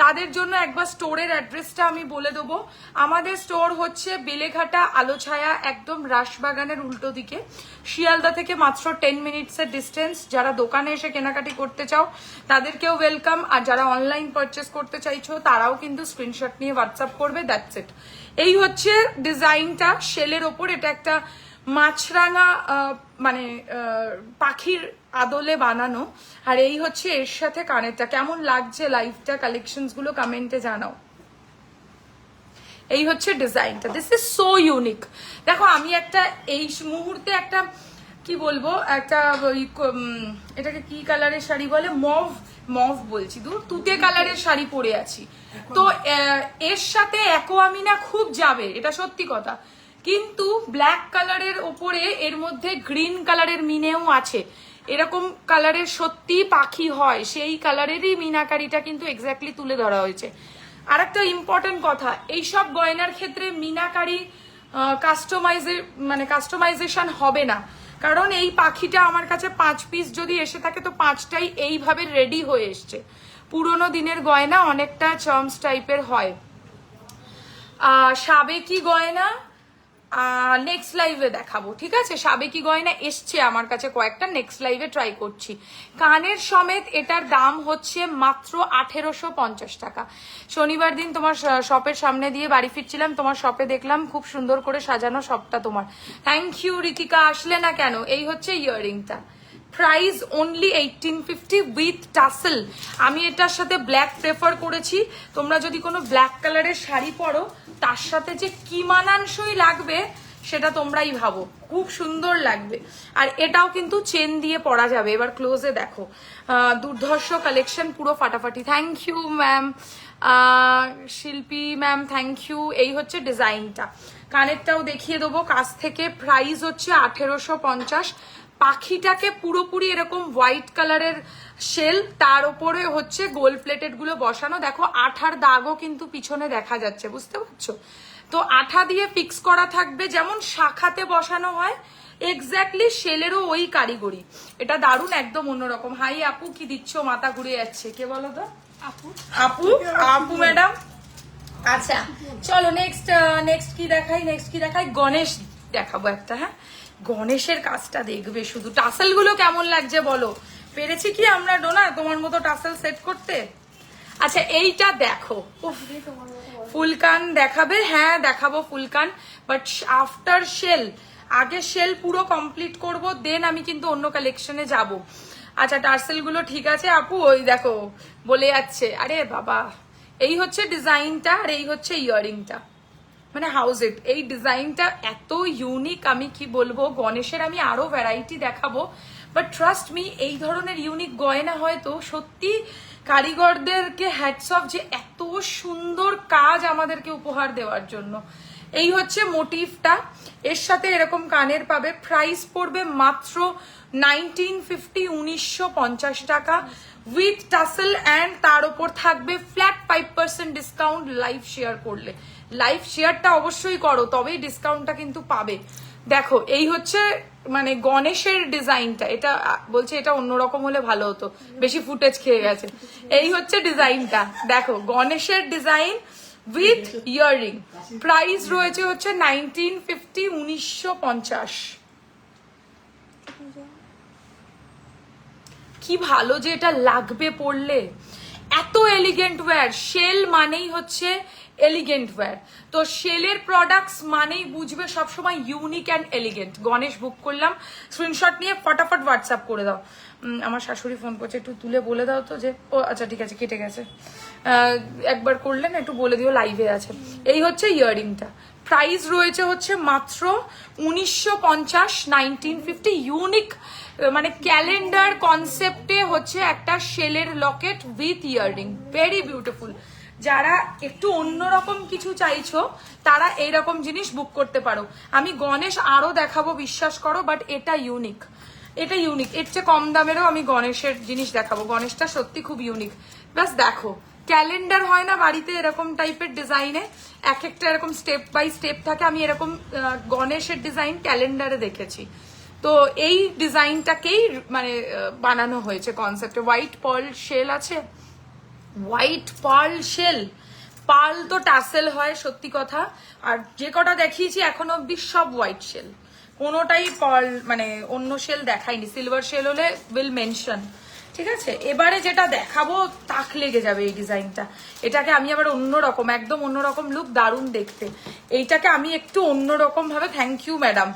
তাদের জন্য একবার স্টোরের অ্যাড্রেসটা আমি বলে দেবো। আমাদের স্টোর হচ্ছে বেলেঘাটা আলোছায়া, একদম রাসবাগানের উল্টো দিকে, শিয়ালদা থেকে মাত্র 10 মিনিটসের ডিস্টেন্স। যারা দোকানে এসে কেনাকাটি করতে চাও তাদেরকেও ওয়েলকাম, আর যারা অনলাইন পারচেস করতে চাইছো তারাও কিন্তু স্ক্রিনশট নিয়ে হোয়াটসঅ্যাপ করবে, দ্যাটস ইট। এই হচ্ছে ডিজাইনটা শেলের ওপর, এটা একটা মাছরাঙা মানে পাখির আদলে বানানো, আর এই হচ্ছে এর সাথে কানেরটা। কেমন লাগছে লাইভটা, কালেকশনস গুলো কমেন্টে জানাও। এই হচ্ছে ডিজাইনটা, দিস ইজ সো ইউনিক। দেখো, আমি একটা এই মুহূর্তে একটা কি বলবো, একটা এটাকে কি কালারের শাড়ি বলে, মভ বলছি, তুতে কালারের শাড়ি পরে আছি। তো এর সাথে অ্যাকোয়ামিনা খুব যাবে, এটা সত্যি কথা, কিন্তু ব্ল্যাক কালারের ওপরে এর মধ্যে গ্রিন কালারের মিনেও আছে। এরকম কালারের সত্যি পাখি হয়, সেই কালারেরই মিনাকারিটা কিন্তু এক্স্যাক্টলি তুলে ধরা হয়েছে। আর একটা ইম্পর্টেন্ট কথা, এইসব গয়নার ক্ষেত্রে মিনাকারি কাস্টমাইজেশন হবে না, কারণ এই পাখিটা আমার কাছে 5 পিস যদি এসে থাকে তো 5টাই এইভাবে রেডি হয়ে এসছে। পুরোনো দিনের গয়না অনেকটা চার্মস টাইপের হয়। সাবেকি গয়না নেক্সট লাইভে দেখাবো, ঠিক আছে? সাবেকি গয়না এসছে আমার কাছে কয়েকটা, নেক্সট লাইভে ট্রাই করছি। কানের সমেত এটার দাম হচ্ছে মাত্র 1850 টাকা। শনিবার দিন তোমার শপের সামনে দিয়ে বাড়ি ফিরছিলাম, তোমার শপে দেখলাম খুব সুন্দর করে সাজানো, শপটা তোমার। থ্যাংক ইউ রিতিকা, আসলে না কেন? এই হচ্ছে ইয়াররিংটা, প্রাইস অনলি 1850 উইথ টাসেল। আমি এটার সাথে ব্ল্যাক প্রেফার করেছি, তোমরা যদি কোনো ব্ল্যাক কালারের শাড়ি পরো তার সাথে যে কি মানানসই লাগবে সেটা তোমরাই ভাবো, খুব সুন্দর লাগবে। আর এটাও কিন্তু চেন দিয়ে পরা যাবে। এবার ক্লোজে দেখো, দুর্ধর্ষ কালেকশন, পুরো ফাটাফাটি। থ্যাংক ইউ ম্যাম, শিল্পী ম্যাম, থ্যাংক ইউ। এই হচ্ছে ডিজাইনটা, কানেরটাও দেখিয়ে দেবো কাছ থেকে। প্রাইস হচ্ছে 1850। পাখিটাকে পুরোপুরি এরকম হোয়াইট কালারের শেল, তার উপরে হচ্ছে গোল্ড প্লেটেড গুলো বসানো। দেখো, আঠার দাগও কিন্তু পিছনে দেখা যাচ্ছে, বুঝতে পারছো? তো আঠা দিয়ে ফিক্স করা থাকবে, যেমন শাখাতে বসানো হয়, এক্স্যাক্টলি শেলেরও ওই কারিগরি। এটা দারুণ, একদম অন্যরকম। হাই আপু, কি দিচ্ছ? মাথা ঘুরে যাচ্ছে, কে বলো তো? আপু আপু আপু ম্যাডাম। আচ্ছা চলো, নেক্সট কি দেখাই? গণেশ দেখাবো একটা। হ্যাঁ, গণেশের কাজটা দেখবে শুধু। টাসেল গুলো কেমন লাগছে বলো? পেরেছি কি আমরা ডোনা তোমার মতো টাসেল সেট করতে? আচ্ছা, এইটা দেখো, ফুলকান দেখাবে? হ্যাঁ দেখাবো ফুলকান, বাট আফটার শেল। আগে শেল পুরো কমপ্লিট করব, দেন আমি কিন্তু অন্য কালেকশনে যাব। আচ্ছা, টার্সেল গুলো ঠিক আছে আপু, ওই দেখো বলে যাচ্ছে। আরে বাবা, এই হচ্ছে ডিজাইনটা, আর এই হচ্ছে ইয়াররিংটা। মানে হাউস ইট, এই ডিজাইনটা এত ইউনিক, আমি কি বলবো। গণেশের আমি আরো ভ্যারাইটি দেখাবো, বাট ট্রাস্ট মি এই ধরনের ইউনিক গয়না হয়তো সত্যি কারিগরদেরকে হ্যাটস অফ, যে এত সুন্দর কাজ আমাদেরকে উপহার দেওয়ার জন্য। এই হচ্ছে মোটিভটা, এর সাথে এরকম কানের পাবে। প্রাইস পড়বে মাত্র 1950, 1950 টাকা উইথ টাসেল, অ্যান্ড তার উপর থাকবে ফ্ল্যাট 5% ডিসকাউন্ট লাইভ শেয়ার করলে। লাইভ শেয়ারটা অবশ্যই করো, তবেই ডিসকাউন্টটা কিন্তু পাবে। দেখো এই হচ্ছে মানে গণেশের ডিজাইনটা, এটা বলছে এটা অন্যরকম হলে ভালো হতো, বেশি ফুটেজ খেয়ে গেছে। এই হচ্ছে ডিজাইনটা, দেখো গণেশের ডিজাইন উইথ ইয়াররিং। প্রাইস রয়েছে হচ্ছে 1950, 1950। কি ভালো যে এটা লাগবে পড়লে, এত এলিগেন্ট ওয়্যার। শেল মানেই হচ্ছে এলিগেন্ট ওয়্যার, তো শেলের প্রোডাক্টস মানেই বুঝবে সবসময় ইউনিক অ্যান্ড এলিগেন্ট। গণেশ বুক করলাম, স্ক্রিনশট নিয়ে ফটাফট হোয়াটসঅ্যাপ করে দাও। আমার শাশুড়ি ফোন করছে, একটু তুলে বলে দাও তো যে, ও আচ্ছা ঠিক আছে কেটে গেছে, একবার করলেন একটু বলে দিও লাইভে আছে। এই হচ্ছে ইয়াররিংটা, প্রাইস রয়েছে হচ্ছে মাত্র 1950, 1950। ইউনিক মানে ক্যালেন্ডার কনসেপ্টে হচ্ছে একটা শেলের Locket with earring, very beautiful. যারা একটু অন্যরকম কিছু চাইছো তারা এইরকম জিনিস বুক করতে পারো। আমি গণেশ আরো দেখাবো বিশ্বাস করো, বাট এটা ইউনিক, এটা ইউনিক। এর চেয়ে কম দামেরও আমি গণেশের জিনিস দেখাবো, গণেশটা সত্যি খুব ইউনিক। ব্যাস দেখো, ক্যালেন্ডার হয় না বাড়িতে এরকম টাইপের ডিজাইনে, এক একটা এরকম স্টেপ বাই স্টেপ থাকে। আমি এরকম গণেশের ডিজাইন ক্যালেন্ডারে দেখেছি, তো এই ডিজাইনটাকেই মানে বানানো হয়েছে কনসেপ্টে। হোয়াইট পার্ল শেল আছে, হোয়াইট পার্ল শেল, পার্ল তো টাসেল হয় সত্যি কথা, আর যে কটা দেখিয়েছি এখনো অব্দি সব হোয়াইট শেল, কোনোটাই পার্ল মানে অন্য শেল দেখাইনি। সিলভার শেল হলে উইল মেনশন, ঠিক আছে। এবারে যেটা দেখাবো তাক লেগে যাবে এই ডিজাইনটা, এটাকে আমি আবার অন্যরকম, একদম অন্যরকম লুক, দারুণ দেখতে। এইটাকে আমি একটু অন্যরকম ভাবে, thank you madam,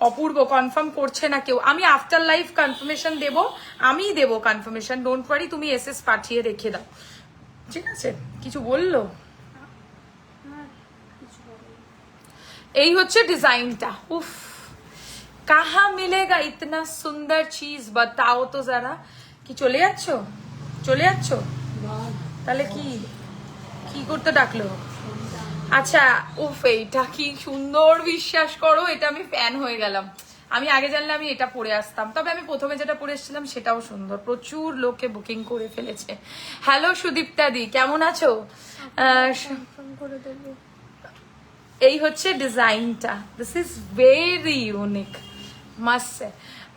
Apurba confirm করছে না কেউ, আমি আফটার লাইভ কনফার্মেশন দেবো, আমি দেবো কনফার্মেশন, ডোন্ট ওয়ারি, তুমি এসএস পাঠিয়ে রেখে দাও, ঠিক আছে। কিছু বললো? এই হচ্ছে ডিজাইনটা, উফ কাহা মিলেগা ইতনা সুন্দর চিজ, বাতাও তো যারা। কি চলে যাচ্ছ, চলে যাচ্ছ? তাহলে কি কি করতে ডাকলো? আচ্ছা, উফ এইটা কি সুন্দর, বিশ্বাস করো এটা আমি ফ্যান হয়ে গেলাম। আমি আগে জানলে আমি এটা পরে আসতাম, তবে আমি প্রথমে যেটা পরে এসেছিলাম সেটাও সুন্দর, প্রচুর লোকে বুকিং করে ফেলেছে। হ্যালো সুদীপ্তা দি, কেমন আছো? এই হচ্ছে ডিজাইনটা, this is very unique, must,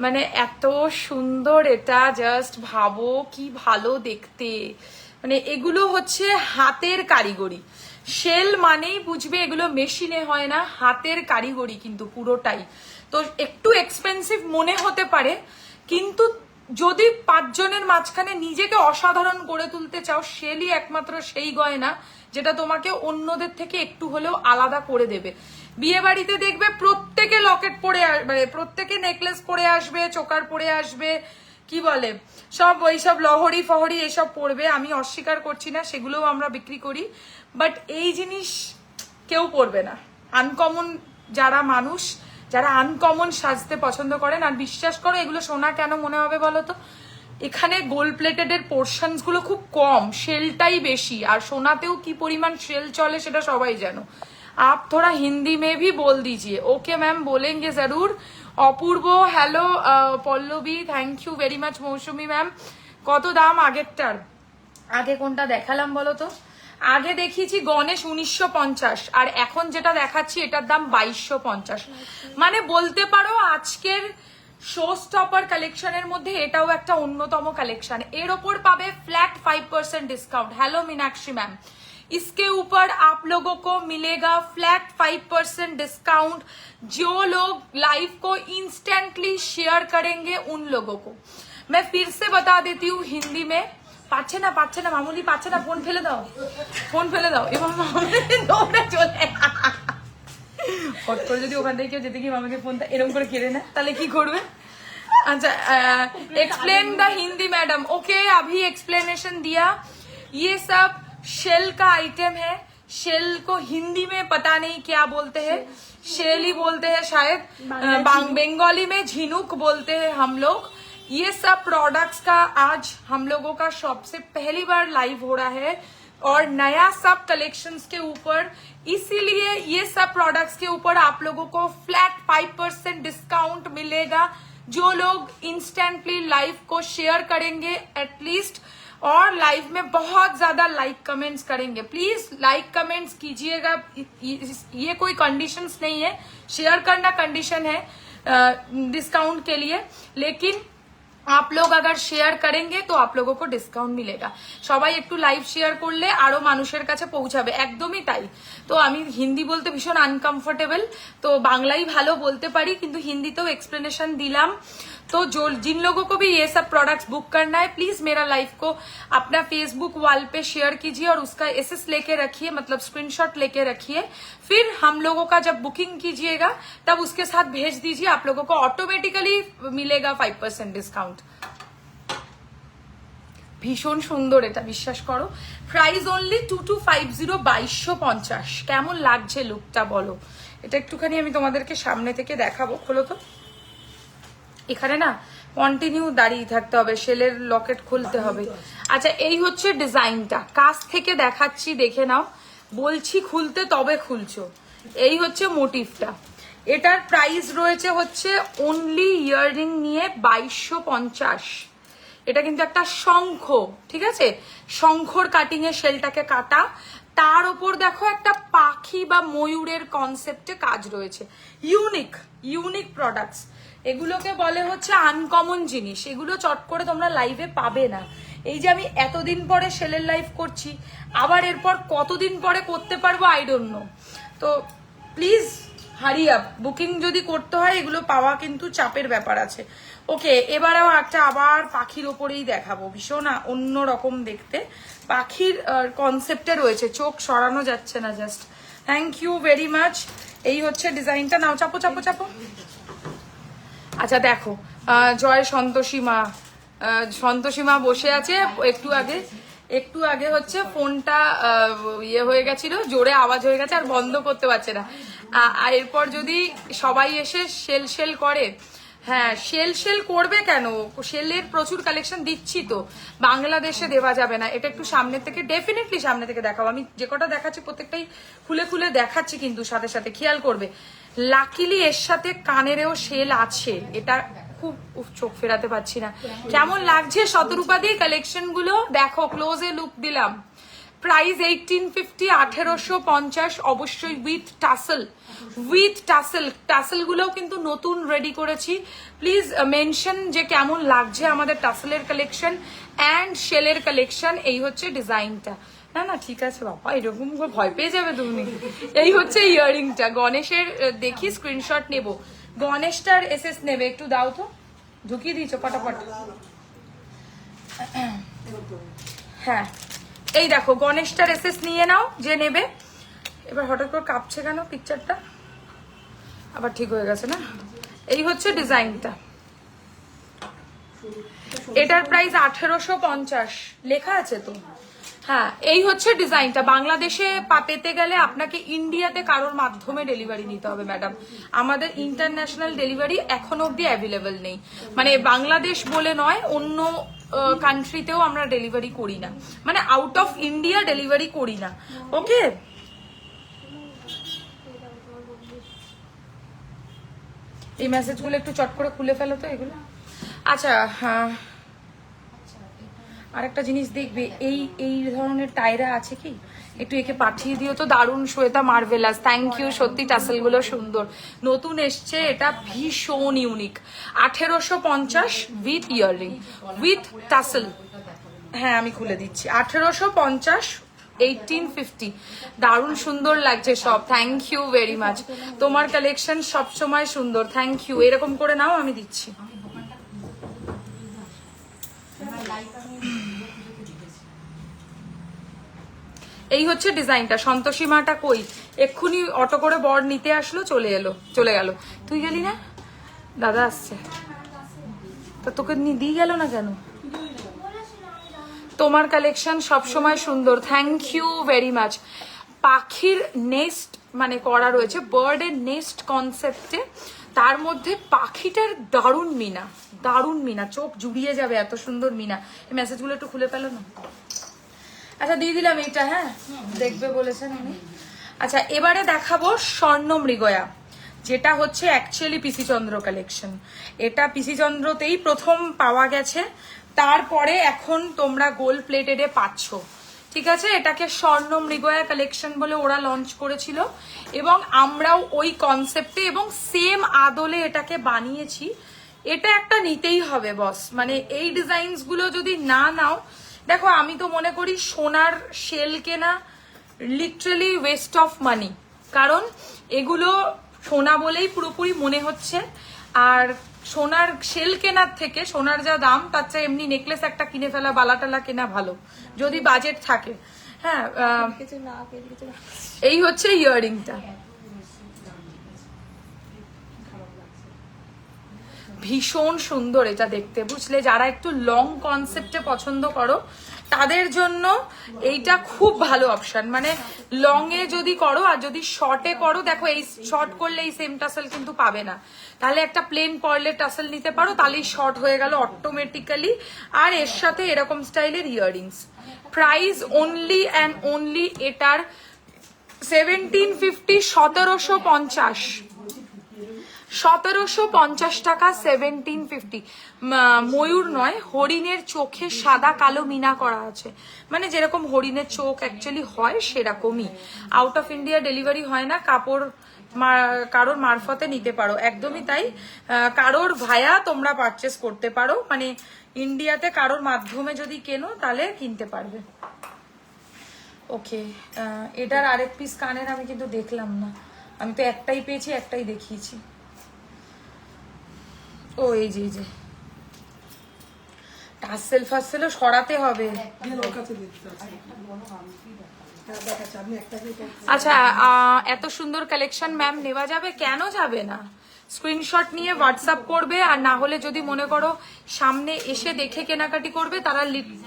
মানে এত সুন্দর, এটা জাস্ট ভাবো কি ভালো দেখতে। মানে এগুলো হচ্ছে হাতের কারিগরি, শেল মানেই বুঝবে এগুলো মেশিনে হয় না, হাতের কারিগরি কিন্তু পুরোটাই। তো একটু এক্সপেন্সিভ মনে হতে পারে, কিন্তু যদি 5 জনের মাঝখানে নিজেকে অসাধারণ করে তুলতে চাও, শেলই একমাত্র সেই গয়না যেটা তোমাকে অন্যদের থেকে একটু হলেও আলাদা করে দেবে। বিয়ে বাড়িতে দেখবে প্রত্যেকে লকেট পরে মানে প্রত্যেকে নেকলেস পরে আসবে, চোকার পরে আসবে, কি বলে সব ওইসব লহরি ফহরি এসব পরবে, আমি অস্বীকার করছি না, সেগুলোও আমরা বিক্রি করি, বাট এই জিনিস কেউ পরবে না। আনকমন যারা মানুষ, যারা আনকমন সাজতে পছন্দ করেন, আর বিশ্বাস করো এগুলো সোনা কেন মনে হবে বলো তো, এখানে গোল্ড প্লেটেড এর পোর্শনস গুলো খুব কম, শেলটাই বেশি, আর সোনাতেও কি পরিমাণ শেল চলে সেটা সবাই জানো। आप थोड़ा हिंदी में भी बोल दीजिए। ओके मैम, बोलेंगे जरूर। অপূর্ব hello, Pallavi thank you very much. Moushumi ma'am, কত দাম আগেরটার? আগে কোনটা দেখালাম বলো তো? আগে দেখিয়েছি গণেশ 1950, আর এখন যেটা দেখাচ্ছি এটার দাম 2250। মানে বলতে পারো আজকের শো স্টপার কালেকশনের মধ্যে এটাও একটা অন্যতম কালেকশন। এর ওপর পাবে flat 5% discount. Hello Meenakshi ma'am, इसके ऊपर आप लोगों को मिलेगा फ्लैट 5% डिस्काउंट। जो लोग लाइव को इंस्टेंटली शेयर करेंगे उन लोगों को मैं फिर से बता देती हूँ हिंदी में। পাচ্ছে না মামুলি, পাচ্ছে না, ফোন ফেলে দাও, ফোন ফেলে দাও। এবার মামুলি দৌড়ে চলে, হট করে যদি ওখান থেকে কেউ যেতে গিয়ে মামাকে ফোনটা এরকম করে কেড়ে নেয় তাহলে কি করবে? अच्छा, explain the Hindi madam. Okay, अभी एक्सप्लेनेशन दिया। ये सब शेल का आइटम है, शेल को हिंदी में पता नहीं क्या बोलते हैं, शेल ही बोलते हैं शायद, बंगाली में झिनुक बोलते हैं हम लोग। ये सब प्रोडक्ट्स का आज हम लोगों का शॉप से पहली बार लाइव हो रहा है और नया सब कलेक्शंस के ऊपर, इसीलिए ये सब प्रोडक्ट्स के ऊपर आप लोगों को फ्लैट 5% डिस्काउंट मिलेगा जो लोग इंस्टेंटली लाइव को शेयर करेंगे एटलीस्ट, और लाइव में बहुत ज्यादा लाइक कमेंट्स करेंगे। प्लीज लाइक कमेंट्स कीजिएगा, ये कोई कंडीशंस नहीं है, शेयर करना कंडीशन है डिस्काउंट के लिए, लेकिन आप लोग अगर शेयर करेंगे तो आप लोगों को डिस्काउंट मिलेगा। সবাই একটু লাইভ শেয়ার করলে আরো মানুষের কাছে পৌঁছাবে, একদমই তাই। তো আমি হিন্দি বলতে ভীষণ আনকমফোর্টেবল, তো বাংলাই ভালো বলতে পারি, কিন্তু হিন্দিতেও एक्सप्लेनेशन दिलाम। तो जो जिन लोगों को भी ये सब प्रोडक्ट्स बुक करना है, प्लीज मेरा लाइव को अपना फेसबुक वॉल पे शेयर कीजिए और उसका एसएस लेके रखिए, मतलब स्क्रीनशॉट लेके रखिए। फिर हम लोगों का जब बुकिंग कीजिएगा तब उसके साथ भेज दीजिए, आप लोगों को ऑटोमेटिकली मिलेगा 5% डिस्काउंट। ভীষণ সুন্দর এটা, বিশ্বাস করো। Price only 2250, 2250। কেমন লাগছে লুকটা বলো? এটা একটুখানি আমি তোমাদেরকে সামনে থেকে দেখাবো, খোলো তো। এখানে না কন্টিনিউ দাঁড়িয়ে থাকতে হবে, শেলের লকেট খুলতে হবে। আচ্ছা, এই হচ্ছে ডিজাইনটা, কাছ থেকে দেখাচ্ছি, দেখে নাও, বলছি খুলতে তবে খুলছো। এই হচ্ছে মোটিভটা। এটার প্রাইস রয়েছে হচ্ছে অনলি ইয়াররিং নিয়ে 2250। এটা কিন্তু একটা শঙ্খ, ঠিক আছে, শঙ্খর কাটিং এ শেলটাকে কাটা, তার উপর দেখো একটা পাখি বা ময়ূরের কনসেপ্টে কাজ রয়েছে। ইউনিক ইউনিক প্রোডাক্টস, এগুলোকে বলে হচ্ছে আনকমন জিনিস, এগুলো চট করে তোমরা লাইভে পাবে না। এই যে আমি এতদিন পরে সেলের লাইভ করছি, আবার এরপর কতদিন পরে করতে পারবো আই ডোন্ট নো। তো প্লিজ হারি আপ, বুকিং যদি করতে হয় এগুলো পাওয়া কিন্তু চাপের ব্যাপার আছে। ওকে, এবারেও একটা আবার পাখির ওপরেই দেখাবো, ভীষণ অন্য রকম দেখতে, পাখির কনসেপ্টে রয়েছে, চোখ সরানো যাচ্ছে না just. Thank you very much. এই হচ্ছে ডিজাইনটা, নাও চাপো চাপো চাপো। আচ্ছা দেখো, জয় সন্তোষী মা, সন্তোষী মা বসে আছে। একটু আগে হচ্ছে ফোনটা ইয়ে হয়ে গেছিল, জোরে আওয়াজ হয়ে গেছে আর বন্ধ করতে পারছে না। আর এরপর যদি সবাই এসে সেল করে, হ্যাঁ সেল করবে কেন, সেলের প্রচুর কালেকশন দিচ্ছি তো, বাংলাদেশে দেওয়া যাবে না। এটা একটু সামনে থেকে, ডেফিনেটলি সামনে থেকে দেখাবো। আমি যে কটা দেখাচ্ছি প্রত্যেকটাই খুলে খুলে দেখাচ্ছি, কিন্তু সাথে সাথে খেয়াল করবে। লাকিলি এর সাথে কানেরও সেল আছে, এটা খুব চোখ ফেরাতে পারছি না। কেমন লাগছে শতরূপাদি কালেকশন গুলো দেখো, ক্লোজে লুক দিলাম। প্রাইস 1850, 1850, অবশ্যই উইথ টাসেল। টাসেল গুলোও কিন্তু নতুন রেডি করেছি। প্লিজ মেনশন যে কেমন লাগছে আমাদের টাসেলের কালেকশন অ্যান্ড শেলের কালেকশন। এই হচ্ছে ডিজাইনটা। না না ঠিক আছে বাবা, এরকম ভয় পেয়ে যাবে তুমি। এই হচ্ছে ইয়াররিংটা, গণেশের দেখি স্ক্রিনশট নেব। গণেশটার এসএস নেবে, একটু দাও তো, ঢুকিয়ে দিয়েছো পটাপট। হ্যাঁ এই দেখো, গণেশটার এসএস নিয়ে নাও যে নেবে। এবার হঠাৎ করে কাঁপছে কেন পিকচারটা, আবার ঠিক হয়ে গেছে না। এই হচ্ছে ডিজাইনটা, এটার প্রাইস 1850 লেখা আছে তো। হ্যাঁ এই হচ্ছে ডিজাইনটা। বাংলাদেশে পেতে গেলে আপনাকে ইন্ডিয়াতে কারোর মাধ্যমে ডেলিভারি নিতে হবে ম্যাডাম। আমাদের ইন্টারন্যাশনাল ডেলিভারি এখনো অব্দি অ্যাভেলেবল নেই, মানে বাংলাদেশ বলে নয়, অন্য কান্ট্রিতেও আমরা ডেলিভারি করি না, মানে আউট অফ ইন্ডিয়া ডেলিভারি করি না। ওকে, এই মেসেজগুলো একটু চট করে খুলে ফেলো তো এগুলো। আচ্ছা হ্যাঁ, আরেকটা জিনিস দেখবে, এই ধরনের টায়রা আছে কি, একটু একে পাঠিয়ে দিও তো। দারুণ শ্বেতা, মার্ভেলাস, থ্যাংক ইউ। সত্যি টাসেল গুলো সুন্দর, নতুন এসছে, এটা ভীষণ unique. 1850 with earring with tassel. হ্যাঁ আমি খুলে দিচ্ছি, 1850, 1850। দারুণ সুন্দর লাগছে সব, থ্যাংক ইউ ভেরি মাচ। তোমার কালেকশন সবসময় সুন্দর, থ্যাংক ইউ। এরকম করে নাও, আমি দিচ্ছি। এই হচ্ছে ডিজাইনটা। সন্তোষী মাটা কই, এক্ষুনি অটো করে বর নিতে আসলো, চলে গেল। তুই গেলি না? দাদা আসছে তো, তোকে দিয়ে গেল না কেন? তোমার কালেকশন সবসময় সুন্দর, থ্যাংক ইউ ভেরি মাচ। পাখির নেস্ট মানে করা রয়েছে, বার্ডের নেস্ট কনসেপ্টে। তার মধ্যে পাখিটার দারুণ মিনা, চোখ জুড়িয়ে যাবে, এত সুন্দর মিনা। এই মেসেজগুলো একটু খুলে পেলো না? আচ্ছা দিয়ে দিলাম এইটা, হ্যাঁ দেখবে বলেছেন উনি। আচ্ছা এবারে দেখাবো স্বর্ণ মৃগয়া, যেটা হচ্ছে অ্যাকচুয়ালি পিসি চন্দ্র কালেকশন। এটা পিসি চন্দ্রতেই প্রথম পাওয়া গেছে, তারপরে এখন তোমরা গোল্ড প্লেটেডে পাচ্ছ, ঠিক আছে? এটাকে স্বর্ণ মৃগয়া কালেকশন বলে ওরা লঞ্চ করেছিল, এবং আমরাও ওই কনসেপ্টে এবং সেম আদলে এটাকে বানিয়েছি। এটা একটা নিতেই হবে বস, মানে এই ডিজাইনস গুলো যদি না নাও, দেখো আমি তো মনে করি সোনার শেল কেনা লিটারালি ওয়েস্ট অফ মানি, কারণ এগুলো সোনা বলেই পুরোপুরি মনে হচ্ছে। আর সোনার শেল কেনার থেকে সোনার যা দাম, তার চেয়ে এমনি নেকলেস একটা কিনে ফেলা, বালাটালা কেনা ভালো যদি বাজেট থাকে। হ্যাঁ এই হচ্ছে ইয়াররিংটা, ভীষণ সুন্দর এটা দেখতে, বুঝলে? যারা একটু লং কনসেপ্টে পছন্দ করো তাদের জন্য এইটা খুব ভালো অপশন। মানে লং এ যদি করো আর যদি শর্টে করো, দেখো এই শর্ট করলে এই সেম টাসেল কিন্তু পাবে না, তাহলে একটা প্লেন পার্লের টাসেল নিতে পারো, তাহলেই শর্ট হয়ে গেল অটোমেটিক্যালি। আর এর সাথে এরকম স্টাইলের earrings. Price only and only এটার 1750, 1750, 1750 টাকা, 1750। ময়ূর নয়, হরিণের চোখে সাদা কালো মিনা করা আছে, মানে যেরকম হরিণের চোখ অ্যাকচুয়ালি হয় সেরকমই। আউট অফ ইন্ডিয়া ডেলিভারি হয় না, কাপড় কারোর মারফতে নিতে পারো, একদমই তাই। কারোর ভায়া তোমরা পারচেস করতে পারো, মানে ইন্ডিয়াতে কারোর মাধ্যমে যদি কেনো তাহলে কিনতে পারবে। ওকে, এটার আরেক পিস কানের আমি কিন্তু দেখলাম না, আমি তো একটাই পেয়েছি, একটাই দেখিয়েছি। ও এই যে টাসেল ফাসেলও সরাতে হবে। আচ্ছা এত সুন্দর কালেকশন ম্যাম নেওয়া যাবে? কেন যাবে না? স্ক্রিনশট নিয়ে হোয়াটসঅ্যাপ করবে, আর না হলে যদি মনে করো সামনে এসে দেখে কেনাকাটি করবে, তারা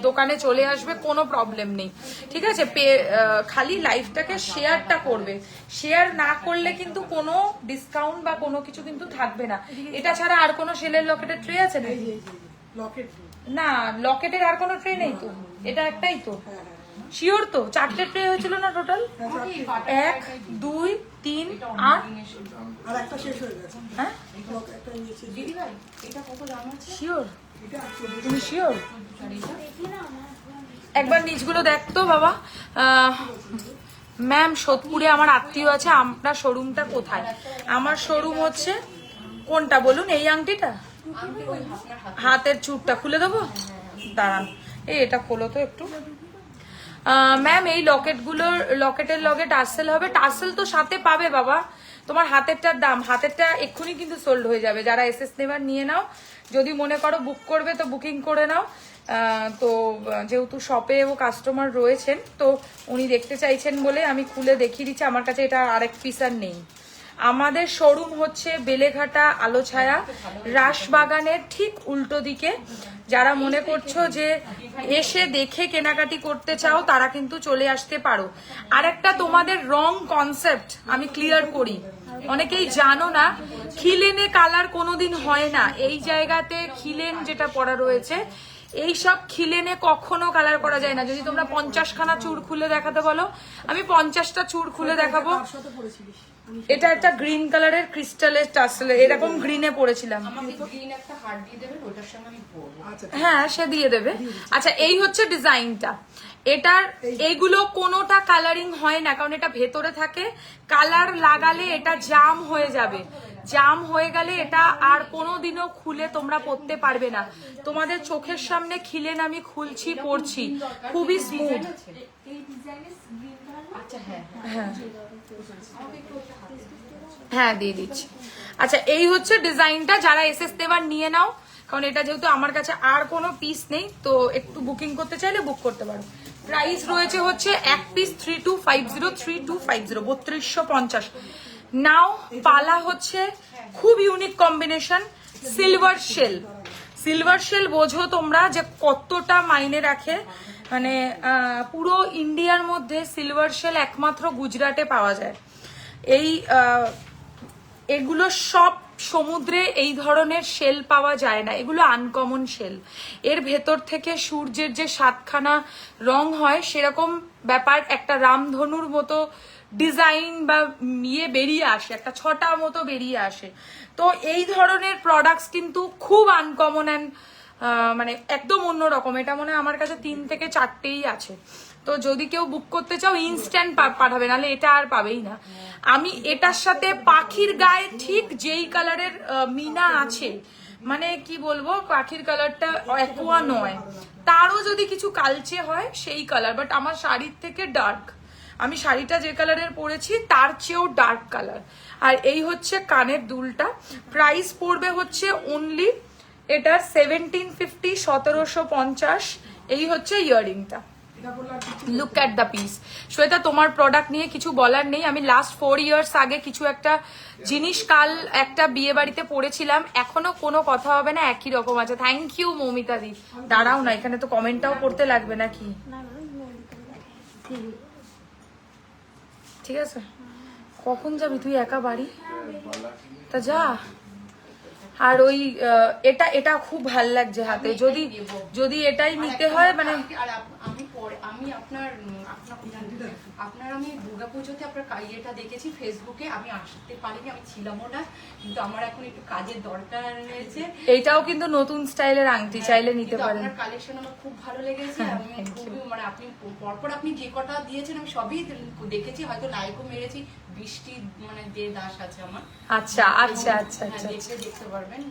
দোকানে চলে আসবে, কোনো প্রবলেম নেই, ঠিক আছে? খালি লাইভটাকে শেয়ারটা করবে, শেয়ার না করলে কিন্তু কোনো ডিসকাউন্ট বা কোনো কিছু কিন্তু থাকবে না। এটা ছাড়া আর কোনো সেলের লকেটের ট্রে আছে না? না লকেটের আর কোনো ট্রে নেই তো, এটা একটাই তো। শিওর তো? 4টে ট্রে হয়েছিল না টোটাল? 1 2 3 আর একটা শেষ হয়ে গেছে। হ্যাঁ দিদি ভাই এটা কত দাম আছে? শিওর? তুমি শিওর? একবার নিচগুলো দেখতো বাবা। ম্যাম সোদপুরে আমার আত্মীয় আছে, আপনার শোরুমটা কোথায়? আমার শোরুম হচ্ছে কোনটা বলুন? এই আংটিটা, হাতের চুরটা খুলে দেবো, দাঁড়ান এটা খোলো তো একটু। ম্যাম এই লকেটের লগে টাসেল হবে? টাসেল তো সাথে পাবে বাবা, তোমার হাতেরটার দাম, হাতেরটা এক্ষুনি কিন্তু সোল্ড হয়ে যাবে। যারা এসএস নেবার নিয়ে নাও, যদি মনে করো বুক করবে তো বুকিং করে নাও। তো যেহেতু শপে ও কাস্টমার রয়েছেন, তো উনি দেখতে চাইছেন বলে আমি খুলে দেখিয়ে দিচ্ছি। আমার কাছে এটা আরেক পিস আর নেই। আমাদের শোরুম হচ্ছে বেলেঘাটা আলোছায়া রাসবাগানের ঠিক উল্টো দিকে। যারা মনে করছো যে এসে দেখে কেনাকাটি করতে চাও, তারা কিন্তু চলে আসতে পারো। আর একটা তোমাদের রং কনসেপ্ট আমি ক্লিয়ার করি, অনেকেই জানো না, খিলেনে কালার কোনোদিন হয় না। এই জায়গাতে খিলেন যেটা পড়া রয়েছে, এইসব খিলেনে কখনো কালার করা যায় না। যদি তোমরা 50খানা চুড় খুলে দেখাতে বলো, আমি 50টা চুড় খুলে দেখাবো। এটা একটা গ্রিন কালারের ক্রিস্টালের টাসেল, এরকম গ্রিনে পড়েছিলাম। হ্যাঁ সে দিয়ে দেবে। আচ্ছা এই হচ্ছে ডিজাইনটা, এটার এইগুলো কোনোটা কালারিং হয় না, কারণ এটা ভেতরে থাকে। কালার লাগালে এটা জাম হয়ে যাবে, জাম হয়ে গেলে এটা আর কোনোদিনও খুলে তোমরা পরতে পারবে না। তোমাদের চোখের সামনে খিলেন আমি খুলছি, পরছি, খুবই স্মুথ। হ্যাঁ দিয়ে দিচ্ছি। আচ্ছা এই হচ্ছে ডিজাইনটা, যারা এসএস নেবার নিয়ে নাও, কারণ এটা যেহেতু আমার কাছে আর কোনো পিস নেই, তো একটু বুকিং করতে চাইলে বুক করতে পারো। প্রাইস রয়েছে হচ্ছে এক পিস 3250, 3250, 3250। নাও পালা হচ্ছে খুব unique combination, silver shell. Silver shell বোঝো তোমরা যে কতটা মাইনে রাখে। মানে পুরো ইন্ডিয়ার মধ্যে সিলভার শেল একমাত্র গুজরাটে পাওয়া যায়। এগুলো সব সমুদ্রে এই ধরনের শেল পাওয়া যায় না, এগুলো আনকমন শেল। এর ভেতর থেকে সূর্যের যে 7খানা রং হয় সেরকম ব্যাপার, একটা রামধনুর মতো ডিজাইন বা বেরিয়ে আসে, একটা ছটা মতো বেরিয়ে আসে। তো এই ধরনের প্রোডাক্টস কিন্তু খুব আনকমন অ্যান্ড মানে একদম অন্যরকম। এটা মনে হয় আমার কাছে 3 থেকে 4টেই আছে। তো যদি কেউ বুক করতে চাও ইনস্ট্যান্ট পাঠাবে, নাহলে এটা আর পাবেই না। আমি এটার সাথে পাখির গায়ে ঠিক যেই কালারের মিনা আছে, মানে কি বলবো, পাখির কালারটা অ্যাকোয়া নয়, তারও যদি কিছু কালচে হয় সেই কালার, বাট আমার শাড়ির থেকে ডার্ক। আমি শাড়িটা যে কালারের পরেছি তার চেয়েও ডার্ক কালার। আর এই হচ্ছে কানের দুলটা, প্রাইস পড়বে হচ্ছে অনলি এটার 1750, 1750। এই হচ্ছে ইয়াররিংটা। Look at the piece. Shweta, তোমার প্রোডাক্ট নিয়ে কিছু বলার নেই। আমি লাস্ট 4 ইয়ার্স আগে কিছু একটা জিনিস কাল একটা বিয়ে বাড়িতে পড়েছিলাম, এখনো কোনো কথা হবে না, একই রকম আছে। থ্যাংক ইউ মৌমিতা দি। দাঁড়াও না, এখানে তো কমেন্টটাও পড়তে লাগবে নাকি? ঠিক আছে, কখন যাবি তুই একা বাড়ি? তা যা। আর ওই এটা খুব ভাল লাগছে হাতে, যদি এটাই নিতে হয় মানে। আমি আপনার আমি দুর্গাপুজোতে আপনার ইয়েটা দেখেছি ফেসবুকে, আমি আসতে পারিনি, আমি ছিলামও না, কিন্তু আমার এখন একটু কাজের দরকার রয়েছে। এইটাও কিন্তু নতুন স্টাইলের আংটি, চাইলে নিতে পারেন। আপনার কালেকশন আমার খুব ভালো লেগেছে। আমি খুবই মানে আপনি পরপর আপনি যে কটা দিয়েছেন আমি সবই দেখেছি, হয়তো লাইকও মেরেছি। বৃষ্টি মানে যে দাস আছে আমার। আচ্ছা আচ্ছা আচ্ছা আচ্ছা, দেখতে পারবেন।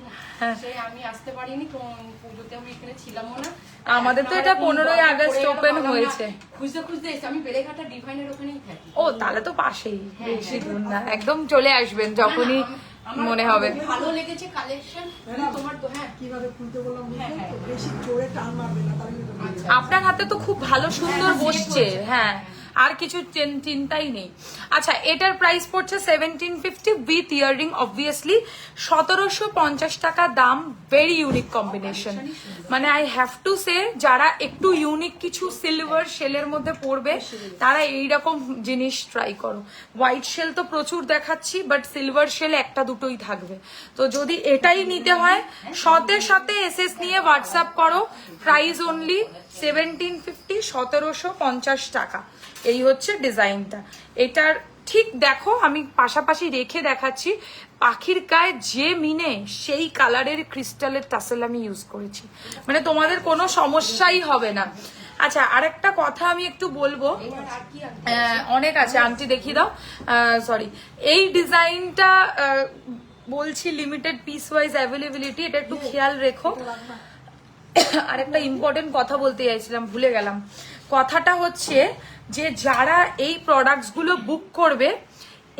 সেই আমি আসতে পারিনি, তো পুজোতে আমি এখানে ছিলামও না। আমাদের তো এটা 15ই আগস্ট ওপেন হয়েছে। খুঁজতে খুঁজতে এসে আমি বেলেঘাটা ডিভাইনের ওখানেই থাকি। ও তাহলে তো পাশেই, বেশি দূর না, একদম চলে আসবেন যখনই মনে হবে। ভালো লেগেছে কালেকশন তোমার তো। হ্যাঁ, কিভাবে খুলতে বললাম, বেশি জোরে টান মারবে না, তাহলে আপনার হাতে তো খুব ভালো সুন্দর বসছে। হ্যাঁ, আর কিছু চিন্তাই নেই। আচ্ছা, এটার প্রাইস পড়ছে 1750 উইথ ইয়াররিং অবভিয়াসলি। 1750 টাকা দাম। ভেরি ইউনিক কম্বিনেশন, মানে আই হ্যাভ টু সে, যারা একটু ইউনিক কিছু সিলভার শেলের মধ্যে পড়বে তারা এইরকম জিনিস ট্রাই করো। হোয়াইট শেল তো প্রচুর দেখাচ্ছি, বাট সিলভার শেল একটা দুটোই থাকবে। তো যদি এটাই নিতে হয় সাথে এসএস নিয়ে হোয়াটসঅ্যাপ করো। প্রাইস অনলি 1750, 1750 টাকা। এই হচ্ছে ডিজাইনটা। এটার ঠিক দেখো, আমি পাশাপাশি রেখে দেখাচ্ছি। পাখির গায়ে যে মিনে সেই কালারের ক্রিস্টালের টাসেল আমি ইউজ করেছি, মানে তোমাদের কোনো সমস্যাই হবে না। আচ্ছা, আরেকটা কথা আমি একটু বলবো, অনেক আছে, আংটি দেখিয়ে দাও। সরি, এই ডিজাইনটা বলছি লিমিটেড পিস ওয়াইজ অ্যাভেলেবিলিটি, এটা একটু খেয়াল রেখো। আর একটা ইম্পর্টেন্ট কথা বলতে চাইছিলাম, ভুলে গেলাম। কথাটা হচ্ছে যে যারা এই প্রোডাক্টস গুলো বুক করবে,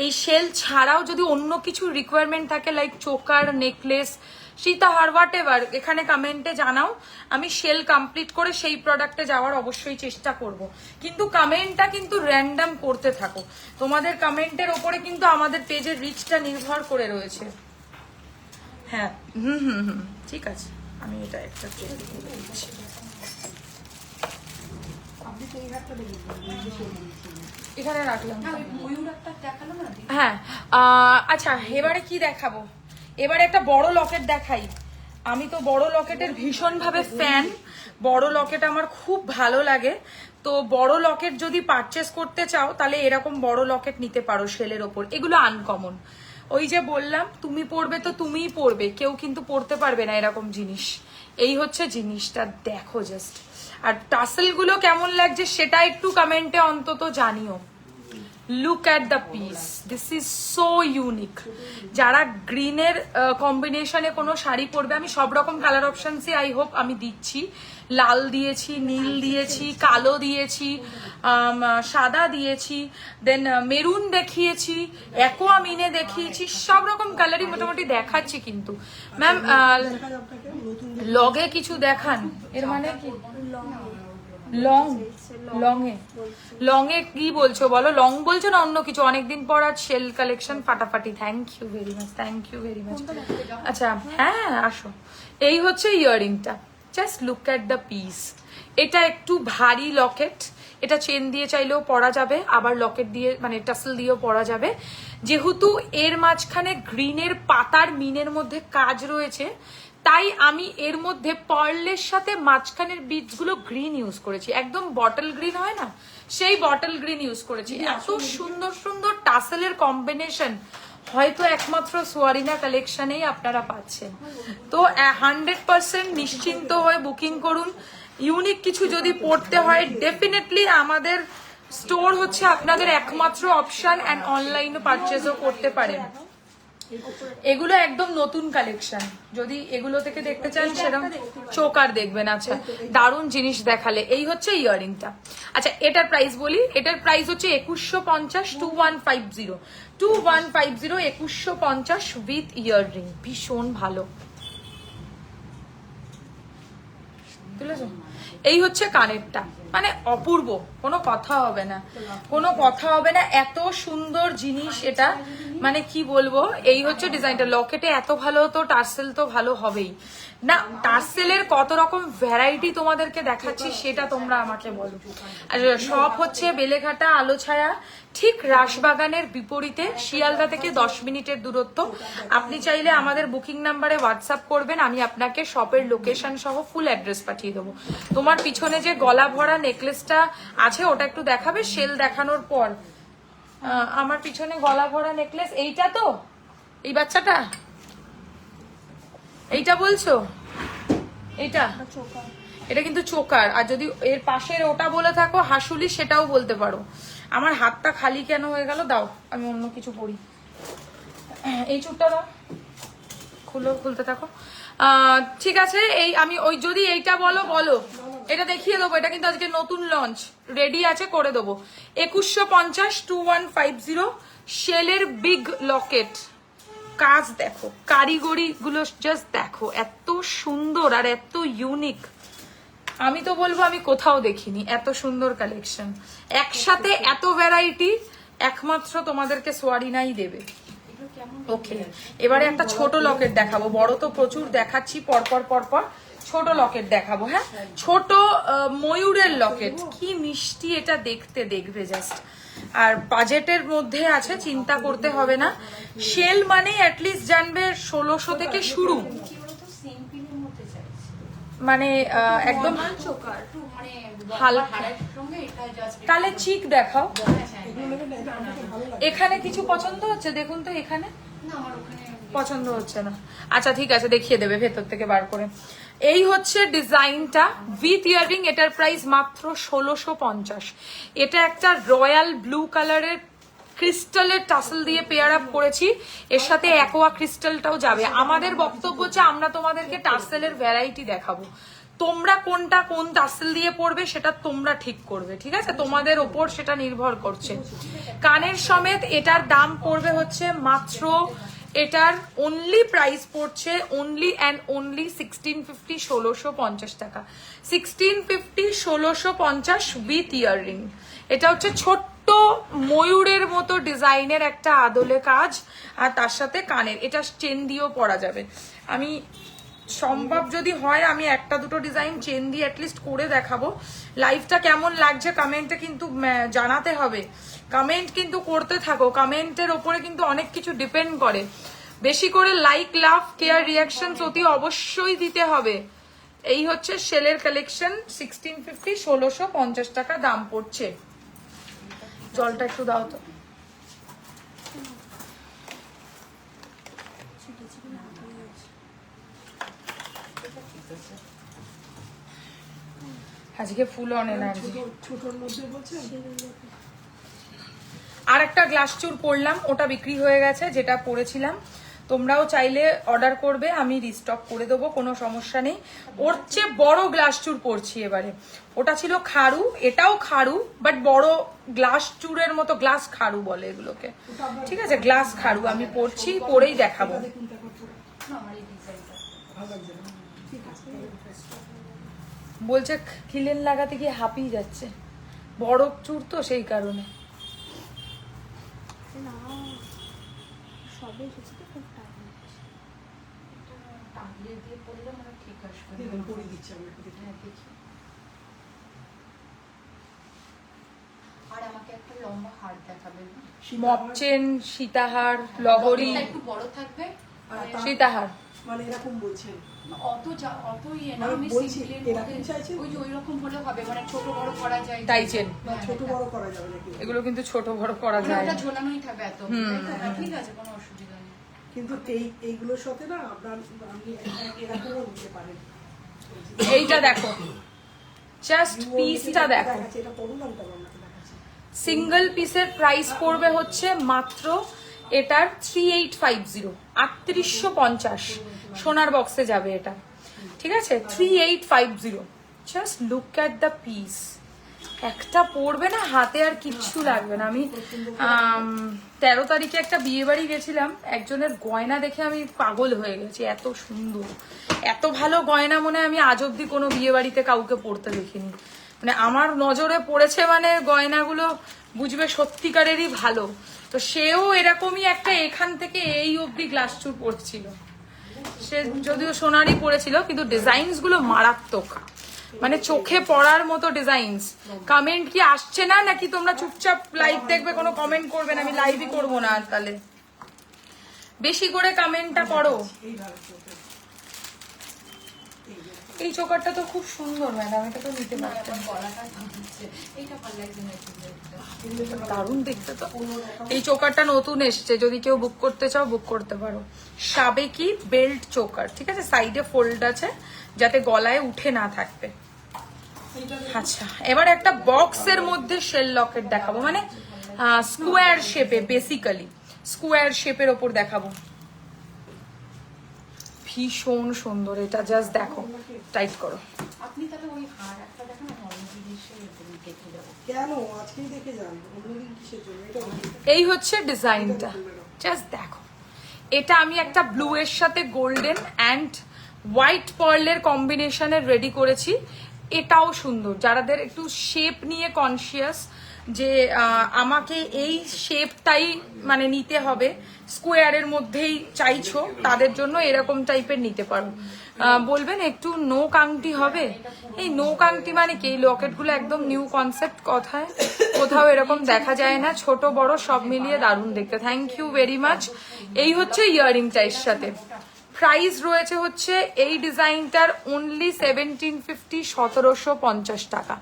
এই শেল ছাড়াও যদি অন্য কিছু রিকোয়ারমেন্ট থাকে, লাইক চোকার, নেকলেস, সীতাহার, হোয়াট এভার, এখানে কমেন্টে জানাও। আমি শেল কমপ্লিট করে সেই প্রোডাক্টে যাওয়ার অবশ্যই চেষ্টা করব। কিন্তু কমেন্টটা কিন্তু র্যান্ডম করতে থাকো, তোমাদের কমেন্টের ওপরে কিন্তু আমাদের পেজের রিচটা নির্ভর করে রয়েছে। হ্যাঁ, ঠিক আছে, আমি এটা একটা দিচ্ছি। এখানে রাখলাম। হ্যাঁ, আচ্ছা, এবারে কি দেখাবো? এবারে একটা বড় লকেট দেখাই। আমি তো বড় লকেটের ভীষণ ভাবে ফ্যান, বড় লকেট আমার খুব ভালো লাগে। তো বড় লকেট যদি পারচেস করতে চাও তাহলে এরকম বড় লকেট নিতে পারো শেলের ওপর। এগুলো আনকমন, ওই যে বললাম তুমি পরবে তো তুমিই পরবে, কেউ কিন্তু পরতে পারবে না এরকম জিনিস। এই হচ্ছে জিনিসটা, দেখো জাস্ট। আর টাসেল গুলো কেমন লাগছে সেটা একটু কমেন্টে অন্তত জানিও। Look at the piece, this is so unique. যারা গ্রিনের কম্বিনেশনে কোনো শাড়ি পরবে, আমি সব রকম কালার অপশনসই আই হোপ আমি দিচ্ছি। লাল দিয়েছি, নীল দিয়েছি, কালো দিয়েছি, সাদা দিয়েছি, দেন মেরুন দেখিয়েছি, অ্যাকোয়া মিনে দেখিয়েছি, সব রকম কালারই মোটামুটি দেখাচ্ছি। কিন্তু ম্যাম লগে কিছু দেখান, এর মানে কি? লং এ কি বলছো বলো? লং বলছো না অন্য কিছু? অনেকদিন পর আজ শেল কালেকশন ফাটাফাটি। Thank you very much, thank you very much. আচ্ছা, হ্যাঁ আসো। এই হচ্ছে ইয়াররিংটা, just look at the piece. এটা একটু ভারী লকেট, এটা চেন দিয়ে চাইলেও পরা যাবে, আবার লকেট দিয়ে মানে টাসেল দিয়েও পরা যাবে। যেহেতু এর মাঝখানে গ্রিনের পাতার মিনের মধ্যে কাজ রয়েছে, তাই আমি এর মধ্যে পার্লের সাথে মাঝখানের বিটসগুলো গ্রিন ইউজ করেছি, একদম বটল গ্রিন হয় না, সেই বটল গ্রিন ইউজ করেছি। এত সুন্দর সুন্দর টাসেলের কম্বিনেশন হয়তো একমাত্র সোয়ারিনা কালেকশনেই আপনারা পাচ্ছেন। তো 100% নিশ্চিন্ত হয়ে বুকিং করুন। ইউনিক কিছু যদি পড়তে হয় ডেফিনেটলি আমাদের স্টোর হচ্ছে আপনাদের একমাত্র অপশন, অ্যান্ড অনলাইনে পারচেজও করতে পারেন। এগুলো একদম নতুন কালেকশন, যদি এগুলো থেকে দেখতে চান সেরকম চোকার দেখবেন। আচ্ছা, দারুণ জিনিস দেখালে। এই হচ্ছে ইয়াররিংটা। আচ্ছা, এটার প্রাইস বলি, এটার প্রাইস হচ্ছে 2150, 2150 2150 উইথ ইয়াররিং। ভীষণ ভালো, বুঝলেছো? এই হচ্ছে কানেরটা, মানে অপূর্ব, কোনো কথা হবে না, কোনো কথা হবে না, এত সুন্দর জিনিস এটা, মানে কি বলবো। এই হচ্ছে ডিজাইনটা, লকেটে এত ভালো, তো টার্সেল তো ভালো হবেই না। টার্সেলের কত রকম ভ্যারাইটি তোমাদেরকে দেখাচ্ছি সেটা তোমরা আমাকে বলো। আর সব হচ্ছে বেলেঘাটা আলোছায়া, ঠিক রাসবাগানের বিপরীতে, শিয়ালদা থেকে 10 মিনিটের দূরত্ব। আপনি চাইলে আমাদের বুকিং নাম্বারে হোয়াটসঅ্যাপ করবেন, আমি আপনাকে শপের লোকেশন সহ ফুল অ্যাড্রেস পাঠিয়ে দেবো। তোমার পিছনে যে গলা ভরা নেকলেসটা আছে ওটা একটু দেখাবে সেল দেখানোর পর। আমার পিছনে গলা ভরা নেকলেস এইটা তো, এই বাচ্চাটা, এইটা বলছো? এইটা, এটা কিন্তু চোকার। আর যদি এর পাশের ওটা বলে থাকো হাসুলি, সেটাও বলতে পারো। আমার হাতটা খালি কেন হয়ে গেল, দাও আমি অন্য কিছু পরি। এই চুটটা দাও, খুলতে থাকো। ঠিক আছে, এই আমি ওই যদি এইটা বলো বলো, এটা দেখিয়ে দেবো। এটা কিন্তু আজকে নতুন লঞ্চ, রেডি আছে, করে দেবো। 2150, 2150 শেলের বিগ লকেট। কাজ দেখো, কারিগরি গুলো জাস্ট দেখো, এত সুন্দর আর এত ইউনিক। আমি তো বলবো আমি কোথাও দেখিনি এত সুন্দর কালেকশন, একসাথে এত ভ্যারাইটি একমাত্র তোমাদেরকে সোয়ারিনাই দেবে। ওকে, এবারে একটা ছোট লকেট দেখাবো, বড় তো প্রচুর দেখাচ্ছি পরপর, ছোট লকেট দেখাবো। হ্যাঁ, ছোট ময়ূরের লকেট, কি মিষ্টি এটা দেখতে, দেখবে জাস্ট। আর বাজেটের মধ্যে আছে, চিন্তা করতে হবে না। শেল মানে অ্যাটলিস্ট জানবে 1600 থেকে শুরু, মানে একদম হালকা। তাহলে চিক দেখাও, এখানে কিছু পছন্দ হচ্ছে দেখুন তো, এখানে পছন্দ হচ্ছে না। আচ্ছা ঠিক আছে, দেখিয়ে দেবে ভেতর থেকে বার করে। এই হচ্ছে ডিজাইনটা উইথ ইয়াররিং, এটার প্রাইস মাত্র 1650। এটা একটা রয়্যাল ব্লু কালারের ক্রিস্টালের টাসেল দিয়ে পেয়ার আপ করেছি, এর সাথে অ্যাকোয়া ক্রিস্টালটাও যাবে। আমাদের বক্তব্য হচ্ছে আমরা তোমাদেরকে টাসেলের ভ্যারাইটি দেখাবো, তোমরা কোনটা কোন টাসেল দিয়ে পড়বে সেটা তোমরা ঠিক করবে, ঠিক আছে? তোমাদের ওপর সেটা নির্ভর করছে। কানের সমেত এটার দাম পড়বে হচ্ছে মাত্র, এটার অনলি প্রাইস পড়ছে অনলি অ্যান্ড অনলি 1650, 1650 টাকা। 1650, 1650 উইথ ইয়াররিং। এটা হচ্ছে ছোট্ট ময়ূরের মতো ডিজাইনের একটা আদলে কাজ, আর তার সাথে কানের, এটা চেন দিয়েও পরা যাবে। আমি সম্ভব যদি হয় আমি একটা দুটো ডিজাইন চেন দিয়ে অ্যাটলিস্ট করে দেখাবো। লাইভটা কেমন লাগছে কমেন্টে কিন্তু জানাতে হবে, কমেন্ট কিন্তু করতে থাকো, কমেন্টের ওপরে কিন্তু অনেক কিছু ডিপেন্ড করে। বেশি করে লাইক, লাভ, কেয়ার, রিয়াকশন অতি অবশ্যই দিতে হবে। এই হচ্ছে শেলের কালেকশন, 1650, 1650 টাকা দাম পড়ছে। জলটা একটু দাও তো। আজকে ফুল অন এনার্জি। আর একটা গ্লাস চুর পরলাম, ওটা বিক্রি হয়ে গেছে, যেটা পরেছিলাম। তোমরাও চাইলে অর্ডার করবে, আমি রিস্টক করে দেবো, কোনো সমস্যা নেই। ওর চেয়ে বড় গ্লাস চুর পরছি এবারে। ওটা ছিল খাড়ু, এটাও খাড়ু, বাট বড় গ্লাস চুরের মতো, গ্লাস খাড়ু বলে এগুলোকে, ঠিক আছে? গ্লাস খাড়ু আমি পরছি, পরেই দেখাবো। বলছে খিলেন লাগাতে গিয়ে হাঁপিয়ে যাচ্ছে, বড় চুর তো সেই কারণে। লম্বা হার দেখাবেন। মপচেন, সীতাহার, লহরী, লকেটটা একটু বড় থাকবে। সীতাহার। মানে এরকম বলছেন অত ইয়ে না, মানে আমি বলছি, সিম্পলের এরকম মধ্যে চাইছেন? ওই যে ওইরকম হলে হবে, মানে ছোট বড় করা যায়। টাইচেন। না ছোট বড় করা যাবে নাকি? এগুলো কিন্তু ছোট বড় করা মানে যায় ওটা না। ঝোলানোই থাকবে এত, তাই তো? হ্যাঁ, ঠিক আছে, কোনো অসুবিধা নেই। কিন্তু এইগুলোর সাথে না আপনার আপনি এরকমও নিতে পারেন। এইটা দেখো, জাস্ট পিসটা দেখো। দেখাচ্ছি, এটা পড়ুন আমি তখন আপনাকে দেখাচ্ছি। সিঙ্গেল পিসের প্রাইস পড়বে হচ্ছে মাত্র এটার 3850, 3850 সোনার বক্সে যাবে এটা, ঠিক আছে? 3850। Just look at the piece. একটা পড়বে না, হাতে আর কিচ্ছু লাগবে না। আমি 13 তারিখে একটা বিয়ে বাড়ি গেছিলাম, একজনের গয়না দেখে আমি পাগল হয়ে গেছি, এত সুন্দর, এত ভালো গয়না মনে হয় আমি আজ অব্দি কোনো বিয়ে বাড়িতে কাউকে পড়তে দেখিনি। মানে আমার নজরে পড়েছে, মানে গয়নাগুলো বুঝবে সত্যিকারেরই ভালো। তো সেও এরকমই একটা এখান থেকে এই অব্দি গ্লাস চুর পড়ছিল, সে যদিও সোনারই পড়েছিল, কিন্তু ডিজাইনস গুলো মারাত্মক, মানে চোখে পড়ার মতো ডিজাইনস। কমেন্ট কি আসছে না, নাকি তোমরা চুপচাপ লাইভ দেখবে, কোনো কমেন্ট করবে না? আমি লাইভই করবো না আর, তাহলে বেশি করে কমেন্টটা করো। এই চোকারটা তো খুব সুন্দর ম্যাডাম, এটা তো নিতে পারতাম। গলাটা দিচ্ছে, এইটা ভালো লাগছে না একটু। দারুণ দেখতে তো। এই চোকারটা নতুন এসছে, যদি কেউ বুক করতে চাও বুক করতে পারো। সাবেকি বেল্ট চোকার, ঠিক আছে? সাইডে ফোল্ড আছে যাতে গলায় উঠে না থাকবে। আচ্ছা, এবার একটা বক্সের মধ্যে শেল লকেট দেখাবো, মানে স্কোয়ার শেপে, বেসিক্যালি স্কোয়ার শেপের ওপর দেখাবো। ভীষণ সুন্দর এটা, জাস্ট দেখো, টাইট করো। আপনি তাহলে ওই হার একটা দেখেন, আমি অন্য জিনিসে দেখে দেবো। কেন আজকেই দেখে যান, অন্যদিন কিসের জন্য? এটা এই হচ্ছে ডিজাইনটা, জাস্ট দেখো। এটা আমি একটা ব্লু এর সাথে গোল্ডেন অ্যান্ড হোয়াইট পার্লের কম্বিনেশনের রেডি করেছি। এটাও সুন্দর, যারাদের একটু শেপ নিয়ে কনসিয়াস, যে আমাকে এই শেপটাই মানে নিতে হবে, স্কোয়ারের মধ্যেই চাইছো, তাদের জন্য এরকম টাইপের নিতে পারো। বলবেন একটু নোক আংটি হবে? এই নোক আংটি মানে কি? এই লকেটগুলো একদম নিউ কনসেপ্ট, কথায় কোথাও এরকম দেখা যায় না, ছোট বড় সব মিলিয়ে দারুণ দেখতে। Thank you very much. এই হচ্ছে ইয়াররিংটা এর সাথে। প্রাইস রয়েছে হচ্ছে এই ডিজাইনটার অনলি 1750, 1750 টাকা।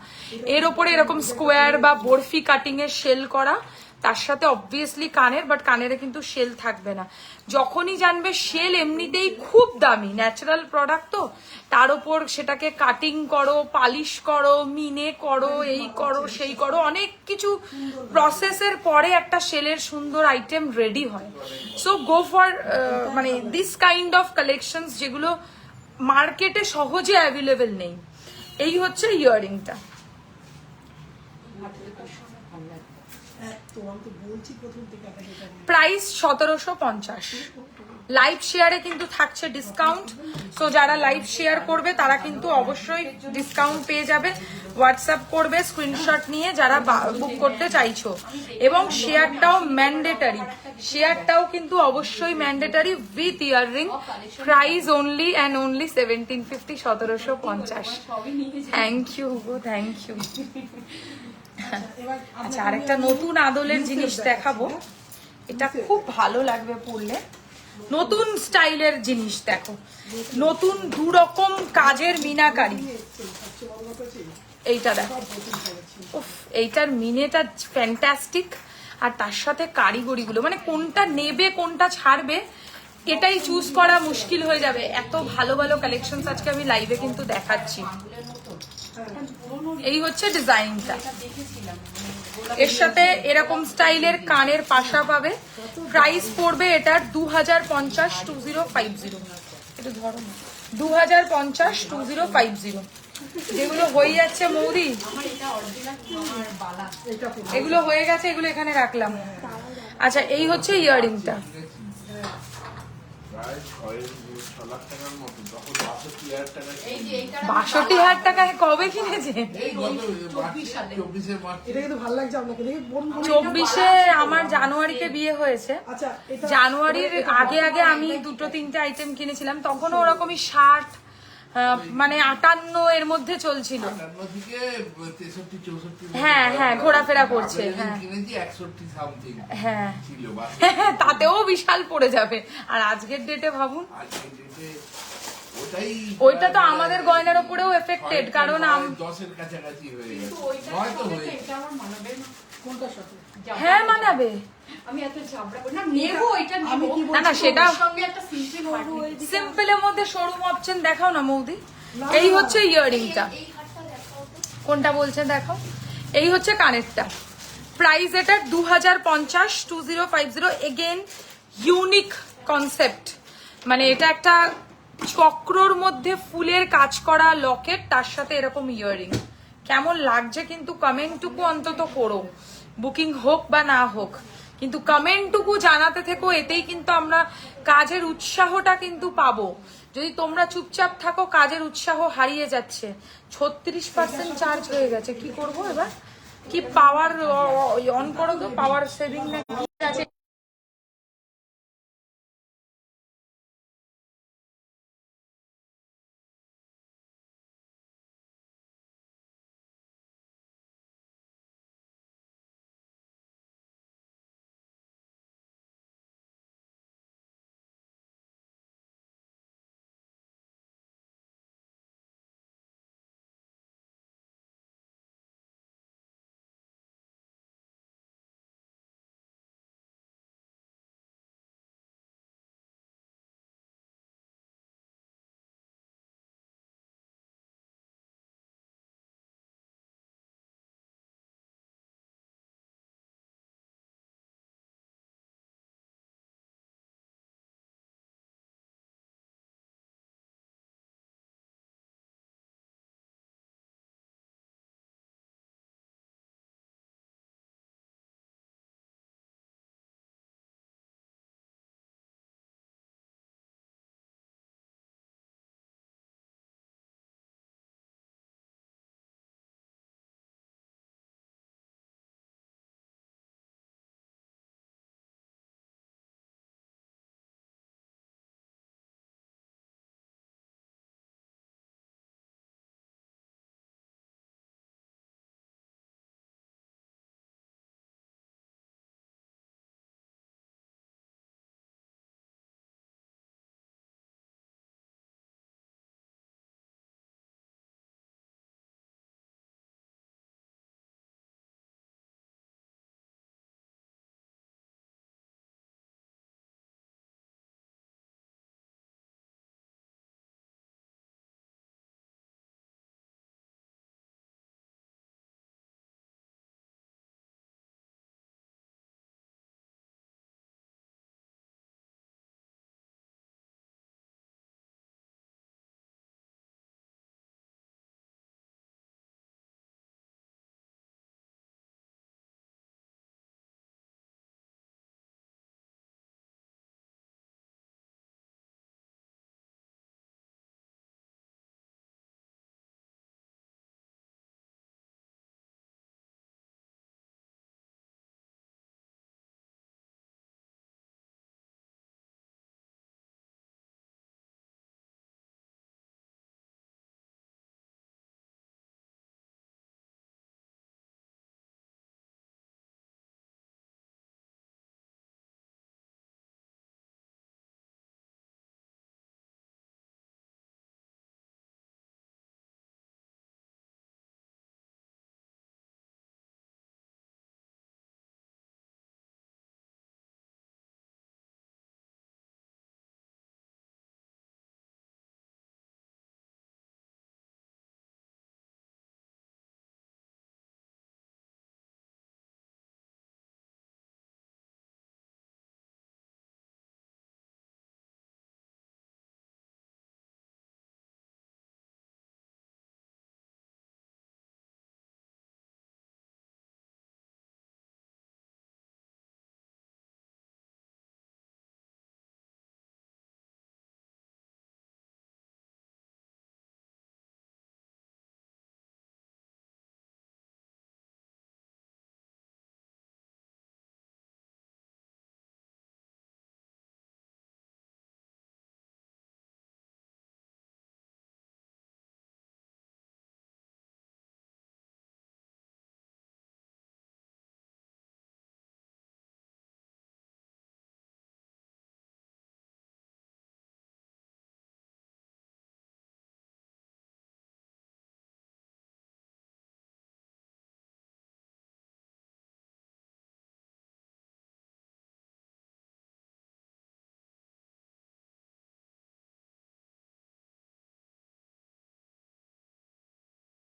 এর ওপরে এরকম স্কোয়ার বা বরফি কাটিং এর শেল করা, তার সাথে অবভিয়াসলি কানের, বাট কানেরে কিন্তু শেল থাকবে না। যখনই জানবে শেল এমনিতেই খুব দামি, ন্যাচারাল প্রোডাক্ট, তো তার উপর সেটাকে কাটিং করো, পালিশ করো, মিনে করো, এই করো সেই করো, অনেক কিছু প্রসেসের পরে একটা শেলের সুন্দর আইটেম রেডি হয়। সো গো ফর মানে দিস কাইন্ড অফ কালেকশনস, যেগুলো মার্কেটে সহজে অ্যাভেলেবেল নেই। এই হচ্ছে ইয়াররিংটা। প্রাইস 1750। লাইভ শেয়ারে কিন্তু থাকছে ডিসকাউন্ট, সো যারা লাইভ শেয়ার করবে তারা কিন্তু অবশ্যই ডিসকাউন্ট পেয়ে যাবে। হোয়াটসঅ্যাপ করবে স্ক্রিনশট নিয়ে যারা বুক করতে চাইছো, এবং শেয়ারটাও ম্যান্ডেটারি, শেয়ারটাও কিন্তু অবশ্যই mandatory with earring. Price only and only 1750, 1750। Thank you go, thank you. আচ্ছা, আরেকটা নতুন আদলের জিনিস দেখাবো, এটা খুব ভালো লাগবে পরলে। নতুন স্টাইলের জিনিস দেখো, নতুন দুরকম কাজের মিনাকারি। এইটা দেখো, উফ, এইটার মিনেটা ফ্যান্টাস্টিক, আর তার সাথে কারিগরিগুলো, মানে কোনটা নেবে কোনটা ছাড়বে এটাই চুজ করা মুশকিল হয়ে যাবে। এত ভালো ভালো কালেকশন আজকে আমি লাইভে কিন্তু দেখাচ্ছি। এই হচ্ছে ডিজাইনটা, এর সাথে এরকম স্টাইলের কানের পাশা পাবে। প্রাইস পড়বে এটার 2050, 2050। একটু ধরো, 2050, 2050। যেগুলো হয়ে যাচ্ছে মৌরি, এগুলো হয়ে গেছে, এগুলো এখানে রাখলাম। আচ্ছা, এই হচ্ছে ইয়াররিংটা। 62,000 টাকায় কবে কিনেছে? 24-এ আমার জানুয়ারিতে বিয়ে হয়েছে। জানুয়ারির আগে আগে আমি 2-3টে আইটেম কিনেছিলাম, তখনও ওরকমই 60 মানে 58 এর মধ্যে চলছিল। 58 থেকে 63 64 হ্যাঁ হ্যাঁ ঘোরাফেরা করছে। হ্যাঁ কিনেছি 61 সামথিং হ্যাঁ ছিল বাস। তাতেও বিশাল পড়ে যাবে। আর আজকের ডেটে ভাবুন, আজকের ডেটে ওটাই ওইটা তো আমাদের গয়নার উপরেও এফেক্টেড, কারণ 10 এর কাছাকাছি হয়ে কিন্তু গেছে। ওইটার হয়তো সাথে তো হয়েছে। এটা আমার মানাবে না। কোনটার সাথে? হ্যাঁ মানাবে। আমি এত ঝাবড়া করি না, নেবো এটা আমি নেবো। কি না, না, সেটা- ওর সঙ্গে একটা সিম্পল হার্ট নিতে। সিম্পলের মধ্যে শোরুম অপশন দেখাও না মৌদি। এই হচ্ছে ইয়াররিংটা, এই হারটা দেখাও তো। কোনটা বলছে দেখো। এই হচ্ছে কানেরটা, প্রাইস এটার 2050 2050। এগেন ইউনিক কনসেপ্ট, মানে এটা একটা চক্রর মধ্যে ফুলের কাজ করা লকেট, তার সাথে এরকম ইয়াররিং। কেমন লাগছে কিন্তু কমেন্টটুকু অন্তত করো, বুকিং হোক বা না হোক, কিন্তু কমেন্টটুকু জানাতে থেকো। এতেই কিন্তু আমরা কাজের উৎসাহটা কিন্তু পাবো। যদি তোমরা চুপচাপ থাকো কাজের উৎসাহ হারিয়ে যাচ্ছে। 36% চার্জ হয়ে গেছে, কি করব এবার? কি পাওয়ার অন করো তো, পাওয়ার সেভিং না কি আছে